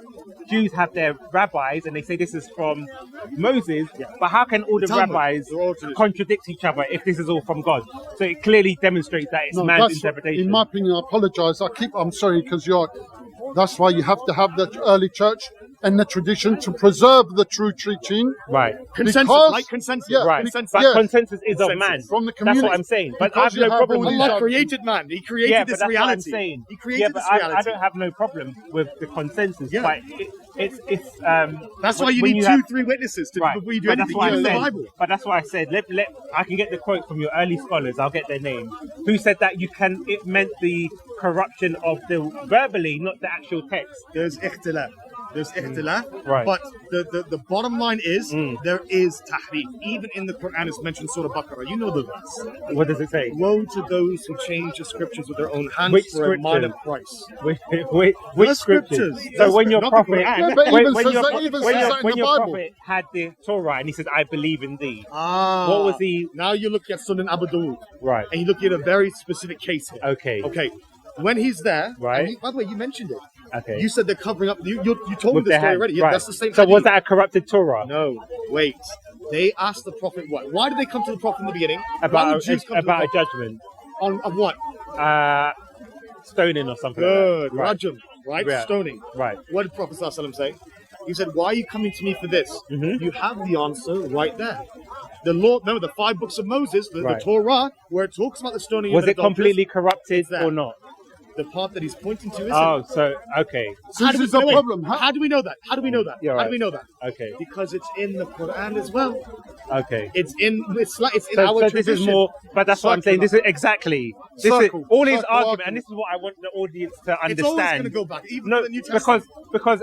Jews have their rabbis and they say this is from Moses, but how can all the Talmud, rabbis they're all traditions. contradict each other if this is all from God? So it clearly demonstrates that it's No, man's that's, interpretation. in my opinion, I apologize. I'm sorry because that's why you have to have the early church and the tradition to preserve the true teaching. Right. Consensus, Because- like consensus. yeah, Right. Consensus. But Yeah. consensus is of Consensus. man. From the That's community. what I'm saying. But Because I have you no have problem all with these that. Allah created man. He created Yeah, but this that's what I'm reality. saying. He created Yeah, but this I reality. don't have no problem with the consensus. Yeah. But it's That's why you when need have- 2-3 witnesses Right. before you do But anything. that's why I Even the said. Bible. But that's why I said. I can get the quote from your early scholars. I'll get their name. Who said that it meant the corruption of the verbally, not the actual text. There's ikhtilaf. Right. But the bottom line is there is tahrif. Even in the Quran, it's mentioned Surah Baqarah. You know the verse. What does it say? Woe to those who change the scriptures with their own hands Which for a minor scriptures? price. Which The scriptures? scriptures. So when your Not the prophet, Quran. Yeah, but when, even when says your, that- pro- even when says your, that in when the your Bible. prophet had the Torah and he said, "I believe in thee." Ah. What was he? Now you look at Sunan Abu Dawud. Right. And you look at a very specific case here. Okay. Okay. When he's there, Right. and by the way, you mentioned it. Okay. You said they're covering up. You told me With the their story hand. already. Yeah, Right. that's the same. So was hadith. that a corrupted Torah? No, wait. They asked the prophet what? Why did they come to the prophet in the beginning? Why About would Jews come to the about a prophet? judgment, On what? stoning or something. Good. Like that. Rajam, right? Yeah. Stoning. Right. What did Prophet ﷺ say? He said, why are you coming to me for this? Mhm. You have the answer right there. The law, remember the 5 books of Moses, the Right. Torah, where it talks about the stoning Was of the it completely adulteress, corrupted It's that. or not? the part that he's pointing to isn't. Oh, so okay, So this is the wait, problem. How do we know that? How do we know that? Yeah, How right. do we know that? okay, Because it's in the Quran as well. okay. It's in it's in So, our so tradition. this is more, but that's what I'm saying. This is exactly this Circle. is all his Circle argument, argument. and this is what I want the audience to It's always going understand. to go back, even No, to the New Testament. because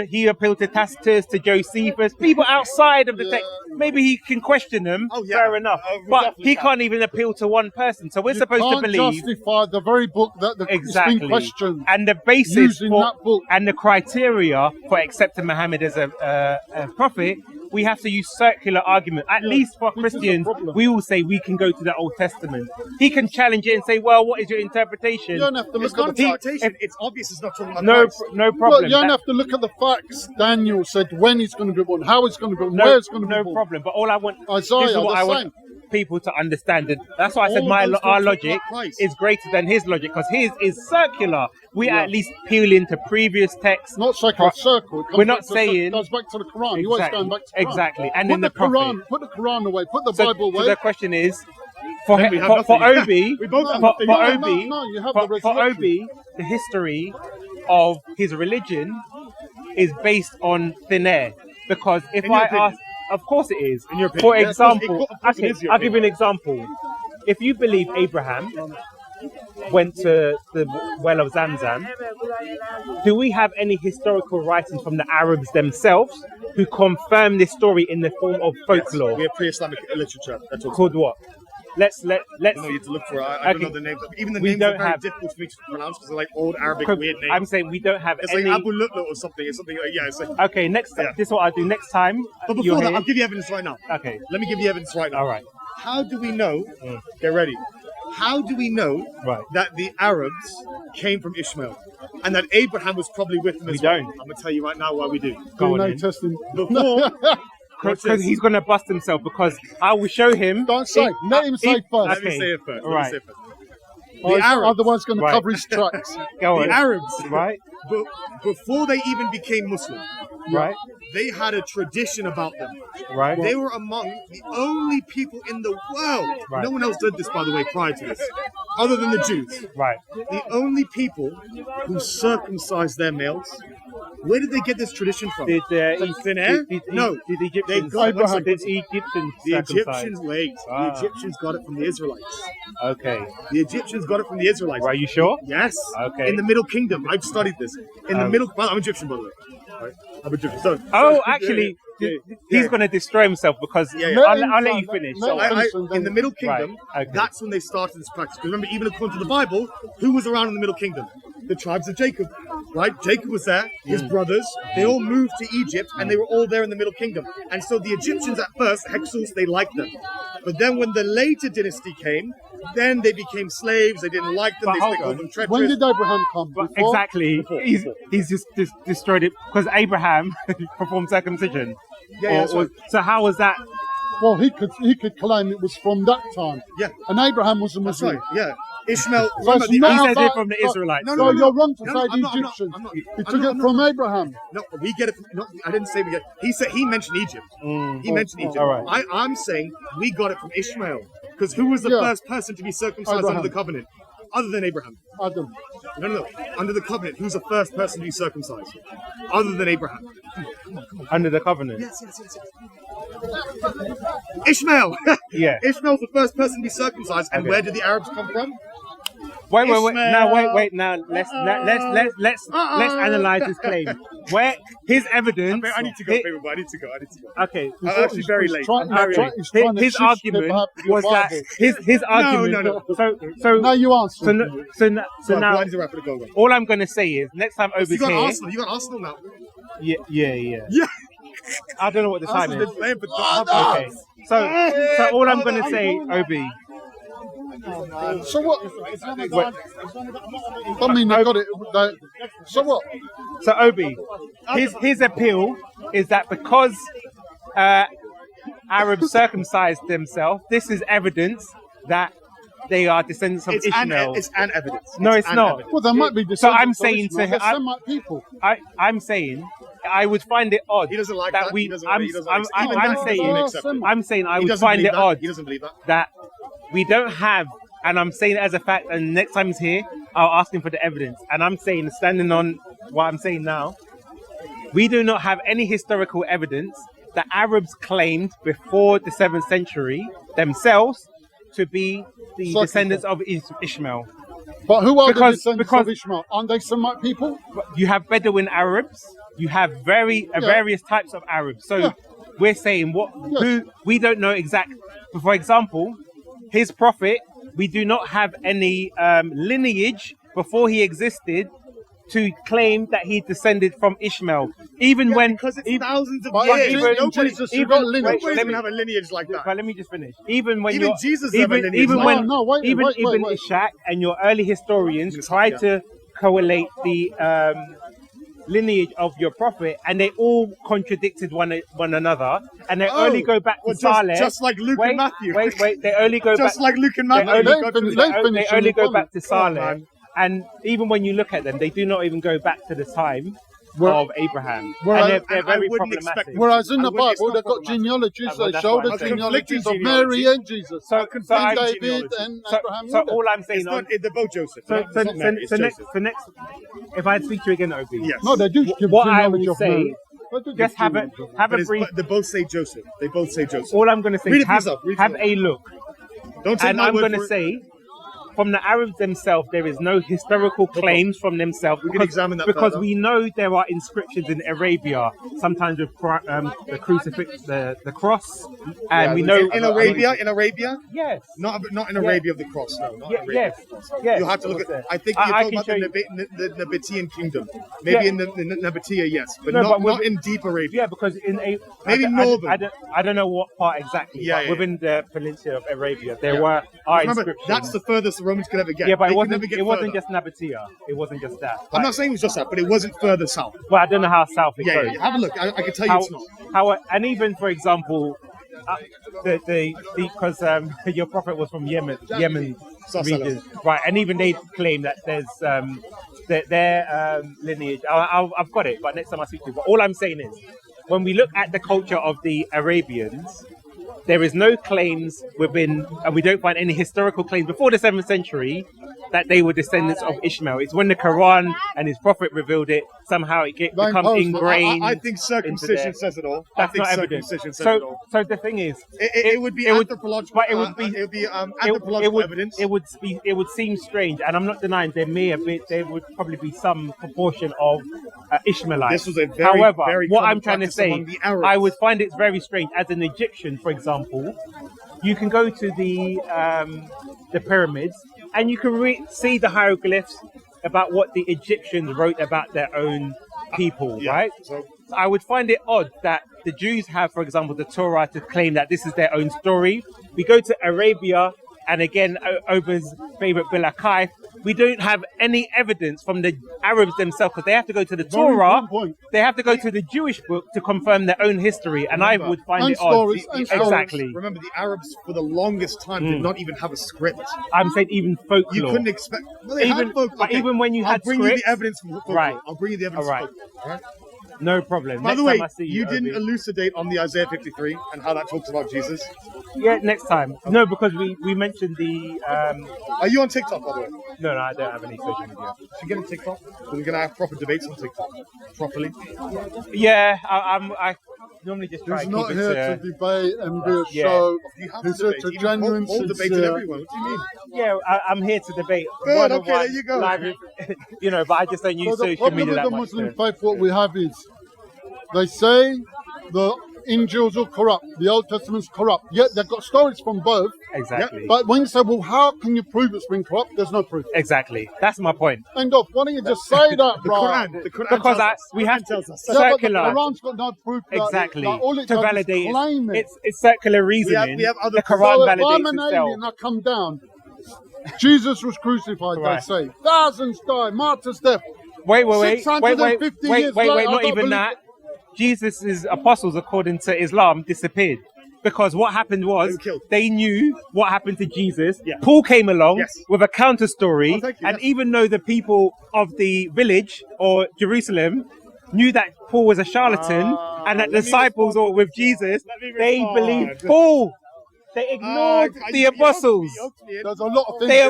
he appealed to Tacitus, to Josephus, people outside of the text. Maybe he can question them. Oh, yeah. Fair enough, We but definitely he can. can't even appeal to one person. So we're You supposed to can't believe justify the very book that it's exactly, been questioned. and the basis Using for that book. and the criteria for accepting Muhammad as a prophet we have to use circular argument. At least for this is the Christians, problem. we will say we can go to the Old Testament. He can challenge it and say, well, what is your interpretation? You don't have to It's look not at the interpretation. It's obvious it's not talking about No, Christ. no Well, problem. you don't That- have to look at the facts. Daniel said when he's going to be born, how he's going to be born, no, where it's going to be no born. problem. But all I want, Isaiah, this is what the I want same. people to understand. And that's why I said All of those our don't talk logic about Christ. is greater than his logic because his is circular. We at least peel into previous texts. Not circle, circle. It comes We're not back to- saying- it goes back to the Quran. You're always going back to the Quran. Exactly. And Put in the the Prophet. Quran, put the Quran away. Put the So, Bible so away. the question is, for Then we have for nothing. Obi, We both have for nothing. Obi, No, you have for the for resurrection. Obi, the history of his religion is based on thin air. Because if In your I opinion. ask, of course it is. In your opinion. For Yeah, of course, example, of course it okay, is your I'll give you an example. If you believe Abraham went to the well of Zamzam, do we have any historical writings from the Arabs themselves who confirm this story in the form of folklore? We have pre-Islamic literature. That's all. Called what? Let's I don't know, you have to look for it. I don't Okay. know the names. Even the We names don't are very have- difficult for me to pronounce because they're like old Arabic because weird names. I'm saying we don't have It's any. like Abu Lutlu or something. It's something. Yeah. It's like. Okay, next Yeah. this is what I'll do next time. But you're before that, here. I'll give you evidence right now. Okay, Let me give you evidence right now. all right, How do we know? Get ready. How do we know right. that the Arabs came from Ishmael and that Abraham was probably with them as We well? don't. I'm gonna tell you right now why we do. Go on no then. testing. Before, Because he's gonna bust himself. Because I will show him. Don't say. Let him say first. let me Okay. say it first. Right. Let me say it first. Or The Arabs, otherwise going to Right. cover his tracks. Go on. the Arabs, Right, before they even became Muslim, right, they had a tradition about them. right. They were among the only people in the world. Right. No one else did this, by the way, prior to this, other than the Jews. Right. The only people who circumcised their males. Where did they get this tradition from? Did From thin air? No. Did the Egyptians? got- one second. Did Egyptians The circumcise? Egyptians, wait. Ah. The Egyptians got it from the Israelites. Okay. The Egyptians got it from the Israelites. Are you sure? Yes. Okay. In the Middle Kingdom. I've studied this. In the Middle... Well, I'm Egyptian, by the way. Right? I'm Egyptian. So, Oh, so- actually, yeah, he's yeah. going to destroy himself because Yeah, yeah. I'll let you finish. Let So, him So in the Middle Kingdom, Right, okay. that's when they started this practice. Because remember, even according to the Bible, who was around in the Middle Kingdom? The tribes of Jacob, right? Jacob was there, his brothers, they all moved to Egypt, and they were all there in the Middle Kingdom. And so the Egyptians at first, Hyksos, they liked them. But then when the later dynasty came, then they became slaves, they didn't like them, But they hold called on. them treacherous. When did Abraham come? But Before? exactly, Before. he's just destroyed it because Abraham performed circumcision. Yeah, that's right. So how was that? Well, he could claim it was from that time. Yeah. And Abraham was a That's Muslim. right, yeah. Ishmael, So remember, it's the not He says about- it from the Israelites. No, No, no, you're wrong to no, say I'm the not, I'm not, Egyptians. I'm not. He I'm took not, it I'm from not. Abraham. No, we get it. No, I didn't say we get. He said he mentioned Egypt. He mentioned Egypt. all right. I'm saying we got it from Ishmael because who was the Yeah. first person to be circumcised Abraham. under the covenant, other than Abraham? Adam. No. Under the covenant, who's the first person to be circumcised, other than Abraham? Under the covenant. Yes. Ishmael. Yeah. Ishmael's the first person to be circumcised, and Okay. where did the Arabs come from? Wait. Ishmael. Now wait. Now let's analyze this claim. Where his evidence? I need to go, Paperboy. I need to go. Okay. I'm actually very late. Trying, I'm very late. he's trying to His shift argument about your was that Bible. his argument. no. So Now you answer. so So now I need to wrap it. Go. all I'm gonna say is next time You Obi's got here. Arsenal. You got Arsenal now. Yeah. Yeah. I don't know what the time Arsenal's is. been playing for Okay. So all I'm gonna say, Obi. So what? I mean, they got it. So what? So Obi, his appeal is that because Arabs circumcised themselves, this is evidence that they are descendants of Ishmael. It's an evidence. No, it's an not. evidence. Well, there might be. So I'm descendants of saying Ishmael. to They're him, Semite people. I'm saying I would find it odd He doesn't like that that. we. He doesn't- I'm, he doesn't I'm, accept- I'm, even I'm that, he doesn't saying. accept it. I'm saying I He would doesn't find believe it that. odd He doesn't believe that. that we don't have, and I'm saying it as a fact. And next time he's here, I'll ask him for the evidence. And I'm saying, standing on what I'm saying now, we do not have any historical evidence that Arabs claimed before the 7th century themselves to be the Circumcised. descendants of Ishmael. But who are the Because- descendants because- of Ishmael? Aren't they Semite people? You have Bedouin Arabs, you have various types of Arabs. So Yeah. we're saying who we don't know exact. For example, his prophet, we do not have any lineage before he existed to claim that he descended from Ishmael, even when because it's even, thousands of But years. even- Nobody, Jesus, even- you got lineage. wait, nobody's let gonna me- have a lineage like that. But let me just finish. Even when Even you're, Jesus never even, lineage even like when that. No, wait, even wait, even wait. Ishaq and your early historians try to correlate the lineage of your prophet, and they all contradicted one another, and they only go back to Saleh. just like Luke wait, and Matthew. Wait. They only go Just back. like Luke and They Matthew. only, Go to they only go back to Come on, Saleh, man. and even when you look at them, they do not even go back to the time of Abraham, Well, and they're I very wouldn't problematic. expect- Whereas in I the wouldn't- it's Bible, not they've got problematic. genealogies. Well, They that's show fine. the Okay. genealogies of Conflicting Mary and Jesus. So, so, and I, David genealogy. and so, Abraham. so all I'm saying It's on not, they're both Joseph. so, It's not Mary, it's Joseph. next, if I speak to you again, Obi, Yes. No, they do give what I genealogy will of say, Mary. They do give just have a genealogy of have But a brief. they both say Joseph. They both say Joseph. All I'm going to say Read is it for yourself, read it for have yourself. a look, Don't take and my I'm word going to for it. say, from the Arabs themselves, there is no historical claims from themselves. We can examine that because further. we know there are inscriptions in Arabia, sometimes with the crucifix, the cross, and we know in Arabia, Yes. not in Yeah. Arabia of the cross. No, not Yeah, Arabia yes. of the cross. Yes. You have to look What's at. that? I think I you're talking can about show you. the Nabatean kingdom. Maybe Yeah. in the Nabatea, yes, but No, not but not with- in deep Arabia. Yeah, because in a Maybe I northern. I don't know what part exactly, Yeah, but yeah. within the peninsula of Arabia, there are Remember, inscriptions. that's the furthest the Romans could ever get. Yeah, but They it could never wasn't. get It wasn't further. just Nabatea. It wasn't just that. I'm not saying it was just that, but it wasn't further south. Well, I don't know how south it Yeah, goes. yeah. Have a look. I can tell you it's not. And even for example, because your prophet was from Yemen region, right? And even they claim that there's their lineage. I've got it, but next time I speak to you. But all I'm saying is, when we look at the culture of the Arabians, there is no claims within, and we don't find any historical claims before the 7th century that they were descendants of Ishmael. It's when the Quran and his prophet revealed it, somehow it becomes imposed it. ingrained. I think circumcision into says it all. That's I think not evidence. circumcision says it all. So the thing is, It would be anthropological. but it would be Anthropological evidence. It would seem strange, and I'm not denying there would probably be some proportion of Ishmaelites. This was a very, However, very what common I'm trying to practice say, among the Arabs. I would find it very strange. As an Egyptian, for example, you can go to the pyramids and you can see the hieroglyphs about what the Egyptians wrote about their own people, right? So I would find it odd that the Jews have, for example, the Torah to claim that this is their own story. We go to Arabia, and again, Ober's favorite Bilakai, we don't have any evidence from the Arabs themselves, because they have to go to the Torah, they have to go to the Jewish book to confirm their own history, and I would find it odd. Exactly. Remember, the Arabs for the longest time did not even have a script. I'm saying even folklore. You couldn't expect. Well, they had folk. But even when you I'll had bring you scripts, the evidence from folklore. Right. I'll bring you the evidence. All right. From folklore, all right? No problem. By Next the way, time I see you didn't Obi. elucidate on the Isaiah 53 and how that talks about Jesus. Yeah, next time. No, because we mentioned the. Are you on TikTok, by the way? No, I don't have any social media. Should get on TikTok. We're gonna have proper debates on TikTok, properly. Yeah, I normally just try He's to not keep here it to debate and be a Yeah. show. You have He's to here debate. to Even genuine, Paul debated sincere. everyone. What do you mean? Yeah, I'm here to debate. Good, one-on-one, okay, there you go. live, but I just don't use So the social problem media with that the much. Muslim so- faith, what we have is, they say the Injeels are corrupt, the Old Testament's corrupt, yet they've got stories from both. Exactly. But when you say, well, how can you prove it's been corrupt? There's no proof. Exactly. That's my point. End of. Why don't you just say that, The bro? Quran. The Quran Because tells us. we have tells us. Yeah, but the circular. Quran's got no proof. Exactly. Like, all it To does is validate claim it. it's circular reasoning. we have other the proof. Quran So if I'm validates an itself. alien, I come down. Jesus was crucified, Right. they say. Thousands died, martyrs' death. Wait, 650 years wait, later, I not don't even believe that. Jesus' apostles, according to Islam, disappeared. Because what happened was, They were killed. they knew what happened to Jesus. Yeah. Paul came along Yes. with a counter story. Oh, thank you, And yes. even though the people of the village or Jerusalem knew that Paul was a charlatan and that the let me disciples respond were with to Jesus, Let me they respond. believed Paul. They ignored the apostles. There's a lot of things. They-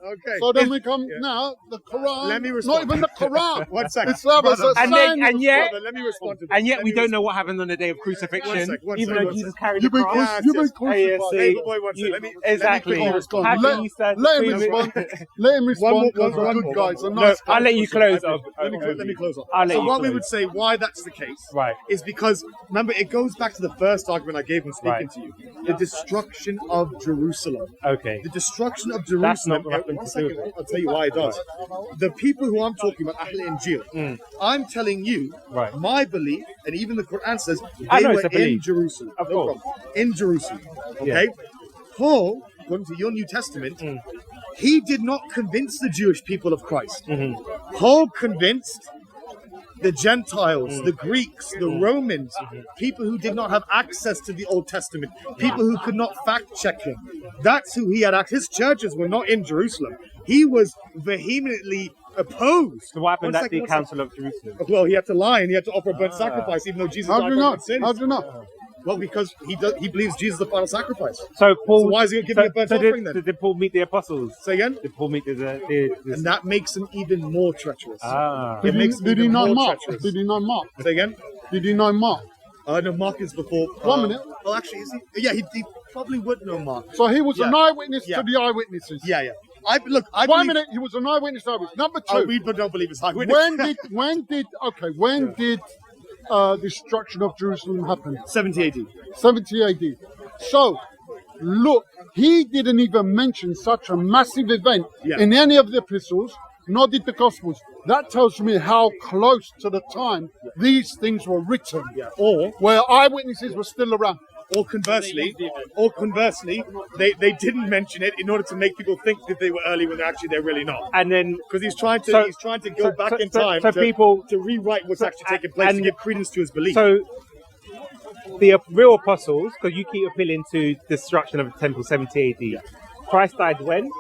Okay. So then we come now, the Quran. Let me Not respond. even the Quran. One second. Islam is Brother. a And sign then- and of- yet- Brother, let me respond to this. And yet Let we me don't know what happened on the day of crucifixion, one even sec, though one Jesus sec. carried You've the been, cross. you've been yes. crucified. Paperboy wants it. Let me Exactly. quickly respond. How can Let- you stand let him between- respond. Let him respond because one we're good more, guys. one A more. No, nice I'll let you close. Let me close off. I'll let So you what we close. would say why that's the case Right. is because remember it goes back to the first argument I gave when speaking Right. to you. The destruction of Jerusalem. Okay. The destruction of Jerusalem. That's not nothing One to do second, with it. I'll tell you why it does. The people who I'm talking about, Ahl Injeel, I'm telling you, Right. my belief, and even the Quran says I they know were it's a in belief. Jerusalem. Of No course. problem. In Jerusalem. Okay? Yeah. Paul, according to your New Testament, he did not convince the Jewish people of Christ. Paul convinced the Gentiles, the Greeks, the Romans, people who did not have access to the Old Testament, people who could not fact check him. That's who he had access. His churches were not in Jerusalem. He was vehemently opposed. So what happened One at the second, one Council of Jerusalem? second. Well, he had to lie and he had to offer a burnt sacrifice, even though Jesus How died do you for know? our sins. How do you know? Well, because he believes Jesus is the final sacrifice. So Paul. So why is he giving a burnt offering then? Did Paul meet the apostles? Say again? Did Paul meet And that makes him even more treacherous. Ah. It makes him Did he even know more Mark? treacherous. Did he know Mark? Say again? Did he know Mark? No, Mark is before. 1 minute. Oh, actually, is he? Yeah, he probably would know Mark. So he was an Yeah. eyewitness Yeah. to the eyewitnesses. Yeah, yeah. I 1 believe, minute, he was an eyewitness to eyewitness. Number two, we don't believe his eyewitness. when did destruction of Jerusalem happen? 70 AD. 70 AD. So, look, he didn't even mention such a massive event Yeah. in any of the epistles, nor did the Gospels. That tells me how close to the time these things were written, Or where eyewitnesses were still around. conversely, they didn't mention it in order to make people think that they were early when they're really not. And then Because he's trying to go so- back so- in so- time so people- to rewrite what's actually taking place and- to give credence to his belief. So the real apostles, because you keep appealing to destruction of the temple 70 AD. Christ died when?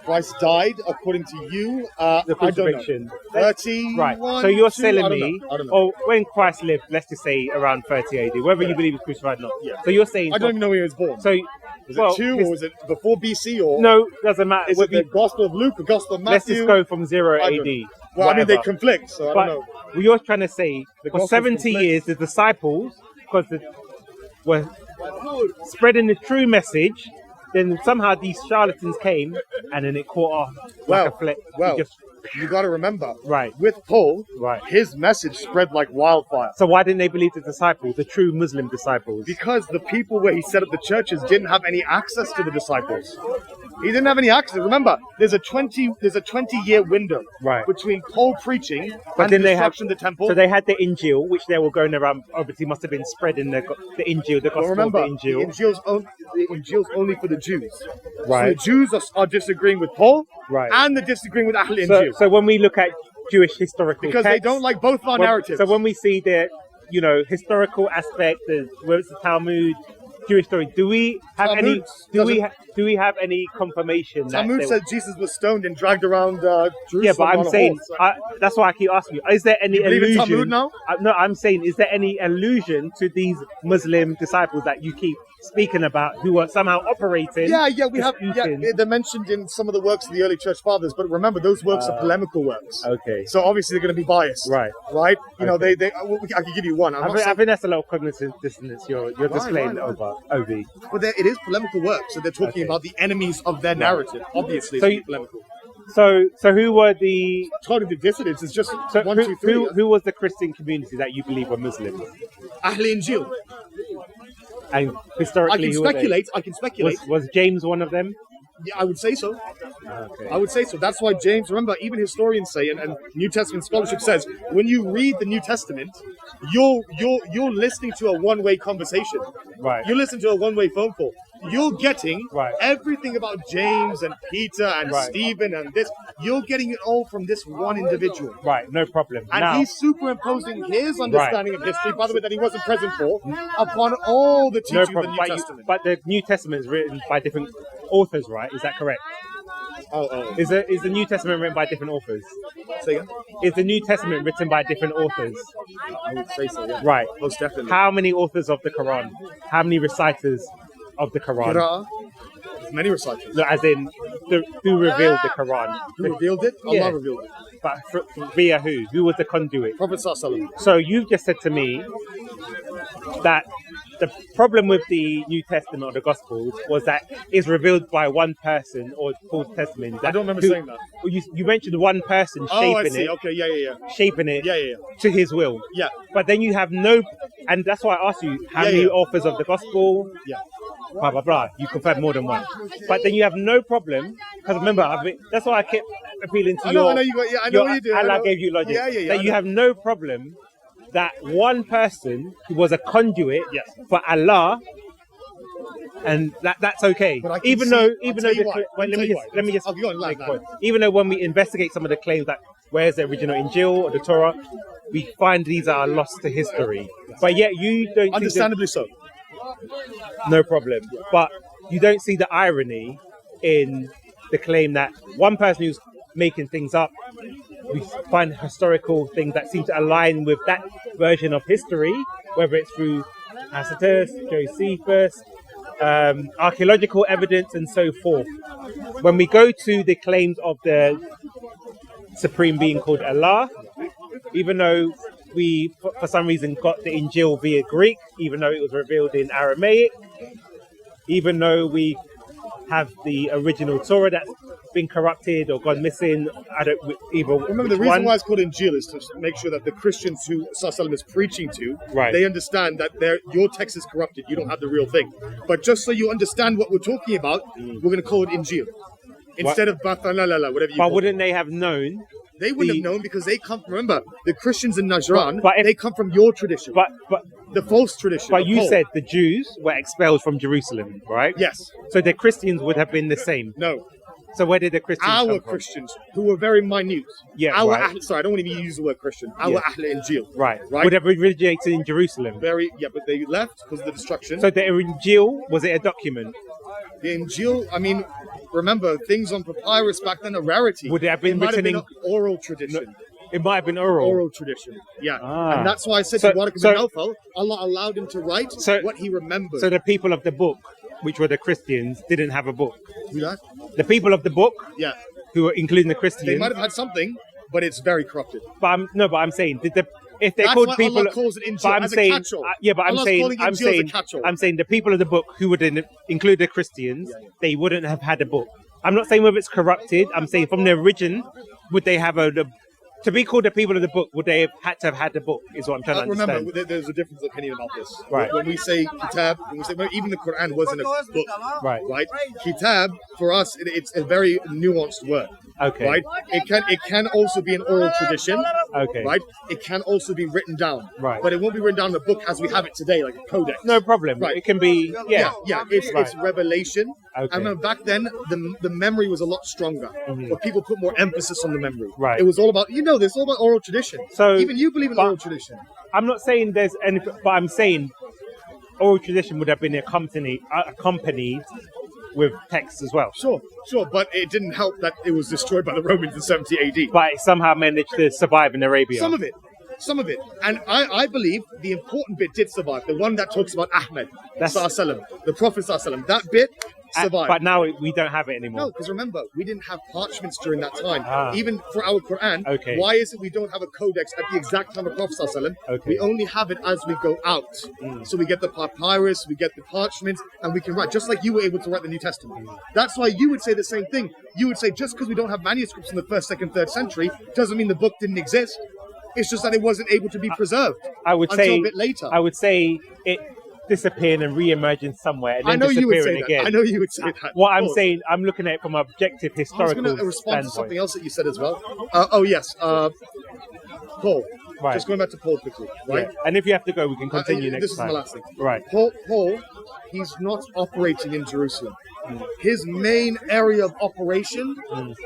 Christ died, according to you, The I don't know, crucifixion. 30. Right. So you're telling I don't me, know. I don't know. or when Christ lived, let's just say around 30 AD, whether you believe he's crucified or not. Yeah. So you're saying. I don't even know when he was born. So, Was well, it 2 or was it before BC or no, doesn't matter. is it the Gospel of Luke, the Gospel of Matthew? Let's just go from 0 I don't AD. know. Well, I mean, they whatever. conflict, so I But don't know. what you're trying to say, for Gospels 70 conflict. years, the disciples, because were spreading the true message, then somehow these charlatans came, and then it caught off like a flick. Well, It just- you got to remember, Right. with Paul, Right. his message spread like wildfire. So why didn't they believe the disciples, the true Muslim disciples? Because the people where he set up the churches didn't have any access to the disciples. He didn't have any access. Remember, there's a 20-year window Right. between Paul preaching But and then the they have, destruction of the temple. so they had the Injeel, which they were going around. Obviously, must have been spreading the Injeel, the Well, gospel remember, of the Injeel. the Injeel's only for the Jews. Right. So the Jews are disagreeing with Paul, Right. and they're disagreeing with Ahl So, Injeel. so when we look at Jewish historical Because they texts, don't like both of our narratives. So when we see the, historical aspect, whether it's the Talmud, Jewish story, do we have Talmud do we have any confirmation that Talmud they- said Jesus was stoned and dragged around Jerusalem. Yeah, but I'm on a saying horse. that's why I keep asking you. Is there any You believe in allusion? Talmud now? No, I'm saying, is there any allusion to these Muslim disciples that you keep speaking about who are somehow operating? Yeah, we have. Yeah, disputing? they're mentioned in some of the works of the early church fathers, but remember, those works are polemical works. Okay. So obviously they're going to be biased. Right. Right. You know, Okay. I can give you one. I think that's a lot of cognitive dissonance you're displaying right. over OV. But it is polemical work, so they're talking Okay. about the enemies of their narrative. Obviously, So it's you- polemical. So who were the Cognitive dissonance is just so 1, 2, 3. who was the Christian community that you believe were Muslim? Ahl Injeel. And I historically, can who were they? speculate. I can speculate. Was James one of them? Yeah, I would say so. Okay. I would say so. That's why James, remember, even historians say, and New Testament scholarship says, when you read the New Testament, you're listening to a one-way conversation. Right. You're listening to a one-way phone call. You're getting Right. everything about James and Peter and Right. Stephen and this. You're getting it all from this one individual. Right, no problem. And Now, he's superimposing his understanding of history, by the way, that he wasn't present for, upon all the no teachings of the problem. New Testament. But the New Testament is written by different authors, right? Is that correct? Oh. Is the New Testament written by different authors? Say again? Is the New Testament written by different authors? I would say so, yeah. Right. Most definitely. How many authors of the Quran? How many reciters of the Quran? Qira'ah? There's many reciters. No, as in, who revealed the Quran? Who revealed it? Yeah. Allah revealed it. But via who? Who was the conduit? Prophet Sallallahu Alaihi Wasallam. So you've just said to me that the problem with the New Testament or the Gospels was that it's revealed by one person, or Paul's Testament. I don't remember saying that. Well, you mentioned one person Oh, I shaping see. it, Okay, yeah. shaping it Yeah. to his will. Yeah. But then you have no, and that's why I asked you how Yeah, many yeah. authors of the Gospel. Yeah. blah blah blah. You confirm more than one, but then you have no problem because remember, that's why I kept appealing to I know you got. Yeah, I know what you do. Allah gave you logic. Yeah. That you have no problem that one person who was a conduit for Allah. And that's okay. Even though let me just make a point. Even though when we investigate some of the claims that where's the original Injeel or the Torah, we find these are lost to history. But yet you don't. Understandably so. No problem. But you don't see the irony in the claim that one person who's making things up, we find historical things that seem to align with that version of history, whether it's through Tacitus, Josephus, archaeological evidence and so forth. When we go to the claims of the supreme being called Allah, even though we for some reason got the Injeel via Greek, even though it was revealed in Aramaic, even though we have the original Torah that's been corrupted or gone missing, I don't even remember. The reason why it's called Injeel is to make sure that the Christians who Sallallahu is preaching to, they understand that your text is corrupted. You don't have the real thing. But just so you understand what we're talking about, we're going to call it Injeel instead of Bathalalala, whatever you. But wouldn't they have known? They wouldn't have known because they come. Remember, the Christians in Najran, they come from your tradition. But the false tradition. But you said the Jews were expelled from Jerusalem, right? Yes. So the Christians would have been the same. No. So where did the Christians come from? Christians, who were very minute. Yeah, our right. Sorry, I don't want to use the word Christian. Our Ahl Injeel. Right. Would have originated in Jerusalem. But they left because of the destruction. So the Injeel, was it a document? The Injeel, I mean, remember, things on papyrus back then are rarity. Would it have been written in an oral tradition? No, it might have been oral. Oral tradition, and that's why I said to Waraq ibn Nawfal, Allah allowed him to write what he remembered. So the people of the book, which were the Christians, didn't have a book. Who that? The people of the book, who were including the Christians, they might have had something, but it's very corrupted. But I'm saying, if they That's called why people, Allah calls it Injeel as a catch-all. I'm saying the people of the book who would include the Christians, they wouldn't have had a book. I'm not saying whether it's corrupted. I'm saying from the origin, would they have to be called the people of the book? Would they have had to have had the book? Is what I'm trying to understand. Remember, there's a difference of opinion about this. Right. When we say kitab, even the Quran wasn't a book. Right. Right. Kitab for us, it's a very nuanced word. Okay. Right. It can also be an oral tradition. Okay. Right. It can also be written down. Right. But it won't be written down in a book as we have it today, like a codex. No problem. Right. It can be. Yeah. It's revelation. Okay. I remember back then the memory was a lot stronger, but people put more emphasis on the memory. Right. It was all about this, all about oral tradition. So even you believe in oral tradition. I'm not saying there's any, but I'm saying oral tradition would have been accompanied with text as well. Sure, but it didn't help that it was destroyed by the Romans in 70 AD. But it somehow managed to survive in Arabia. Some of it. And I believe the important bit did survive. The one that talks about Ahmed, the Prophet, that bit survived. But now we don't have it anymore. No, because remember, we didn't have parchments during that time. Even for our Quran, why is it we don't have a codex at the exact time of Prophet? We only have it as we go out. So we get the papyrus, we get the parchments, and we can write, just like you were able to write the New Testament. That's why you would say the same thing. You would say, just because we don't have manuscripts in the 1st, 2nd, 3rd century, doesn't mean the book didn't exist. It's just that it wasn't able to be preserved until a bit later. I would say it disappearing and re-emerging somewhere and then disappearing again. I know you would say that. What I'm saying, I'm looking at it from an objective historical I was going to respond standpoint. to something else that you said as well. Paul. Right. Just going back to Paul quickly, right? Yeah. And if you have to go, we can continue next time. This is my last thing. Right. Paul, he's not operating in Jerusalem. His main area of operation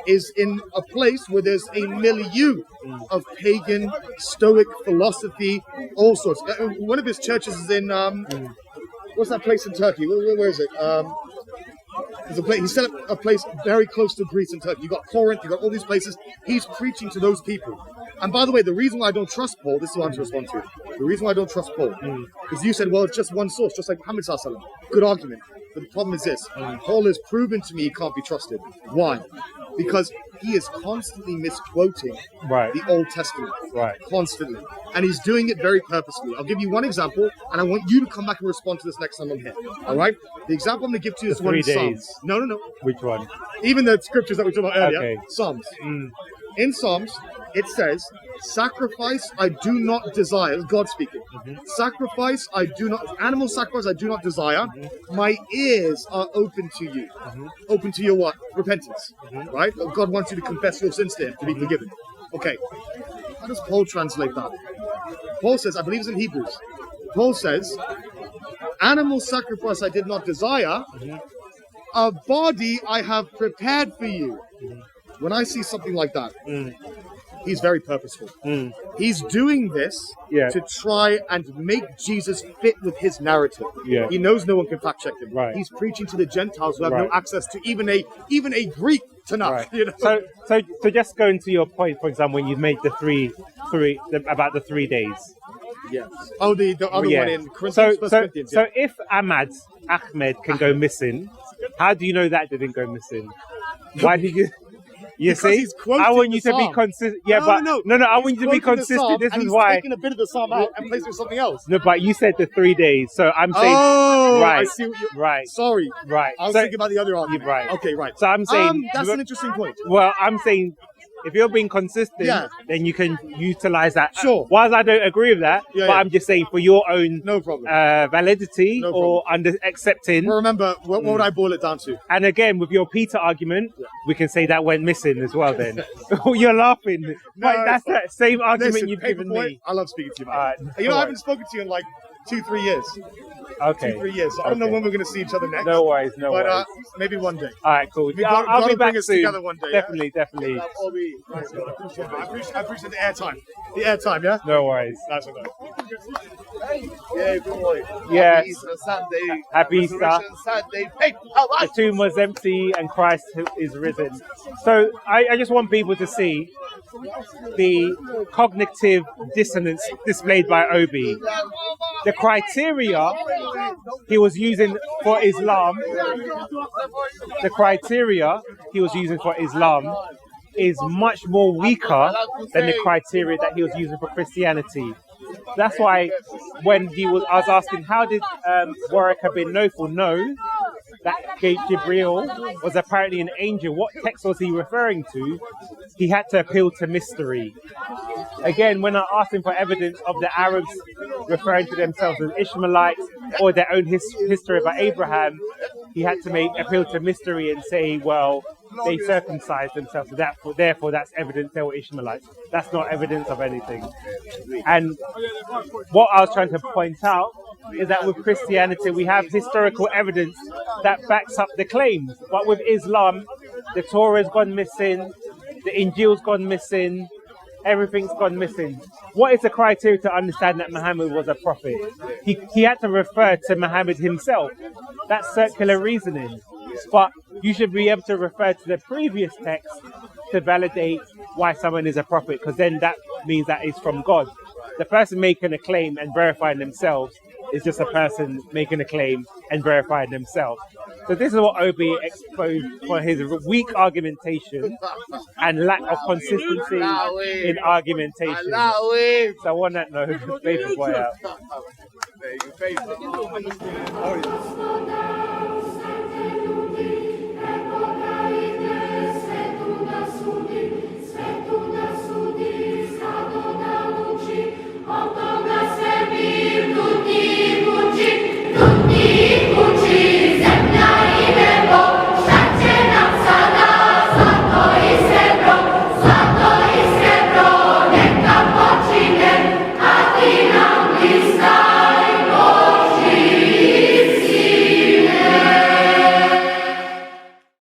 is in a place where there's a milieu of pagan, Stoic philosophy, all sorts. One of his churches is in what's that place in Turkey? Where is it? There's a place. He set up a place very close to Greece and Turkey. You got Corinth. You got all these places. He's preaching to those people. And by the way, the reason why I don't trust Paul, this is what I'm to respond to. The reason why I don't trust Paul, because you said, well, it's just one source, just like Muhammad Sallallahu Alaihi Wasallam. Good argument. But the problem is this: Paul has proven to me he can't be trusted. Why? Because he is constantly misquoting the Old Testament. Right. Constantly. And he's doing it very purposefully. I'll give you one example, and I want you to come back and respond to this next time I'm here. All right? The example I'm going to give to you is one in Psalms. No. Which one? Even the scriptures that we talked about earlier. Okay. Psalms. In Psalms, it says, sacrifice I do not desire. God speaking. Sacrifice I do not, animal sacrifice I do not desire. My ears are open to you. Open to your what? Repentance. Right? God wants you to confess your sins to him, to be forgiven. Okay. How does Paul translate that? Paul says, I believe it's in Hebrews. Paul says, animal sacrifice I did not desire. A body I have prepared for you. When I see something like that, he's very purposeful. He's doing this to try and make Jesus fit with his narrative. He knows no one can fact check him. He's preaching to the Gentiles who have no access to even a Greek Tanakh. You know? So just going to your point, for example, when you made about the 3 days. Yes. Oh, the other one in Corinthians. So if Ahmed can go missing, how do you know that didn't go missing? Why did you? You see, I want you to be consistent. Yeah, no, I want you to be consistent. This is why. Taking a bit of the psalm out and placing something else. No, but you said the 3 days, so I'm saying. Right. I see what you're, right. Sorry. Right. I was thinking about the other argument. Right. Okay. Right. So I'm saying that's an interesting point. Well, I'm saying. If you're being consistent, then you can utilize that. Sure. Whilst I don't agree with that, but I'm just saying for your own validity or accepting. Well, remember, what would I boil it down to? And again, with your Peter argument, we can say that went missing as well then. You're laughing. But that's that same argument you've given me. I love speaking to you, man. I haven't spoken to you in like 2-3 years. Okay. 2-3 years. So I don't know when we're going to see each other next. No worries, But maybe one day. All right, cool. I'll be back soon. Together one day, definitely. I appreciate the airtime. The airtime, yeah? No worries. That's okay. Yeah, good morning. Yeah. Happy Easter Sunday. Happy Easter. Resurrection Sunday. Paperboy. The tomb was empty and Christ is risen. So I just want people to see the cognitive dissonance displayed by Obi. The criteria he was using for Islam, is much more weaker than the criteria that he was using for Christianity. That's why when I was asking, how did Waraka bin Nofel know that Gabriel was apparently an angel? What text was he referring to? He had to appeal to mystery. Again, when I asked him for evidence of the Arabs referring to themselves as Ishmaelites or their own history about Abraham, he had to appeal to mystery and say, well, they circumcised themselves, so therefore that's evidence they were Ishmaelites. That's not evidence of anything. And what I was trying to point out is that with Christianity we have historical evidence that backs up the claims, but with Islam, the Torah's gone missing, the Injeel's gone missing, everything's gone missing. What is the criteria to understand that Muhammad was a prophet? He had to refer to Muhammad himself. That's circular reasoning. But you should be able to refer to the previous text to validate why someone is a prophet, because then that means that it's from God. The person making a claim and verifying themselves is just a person making a claim and verifying themselves. So this is what Obi exposed for his weak argumentation and lack of consistency in argumentation. So on that note, Paperboy out.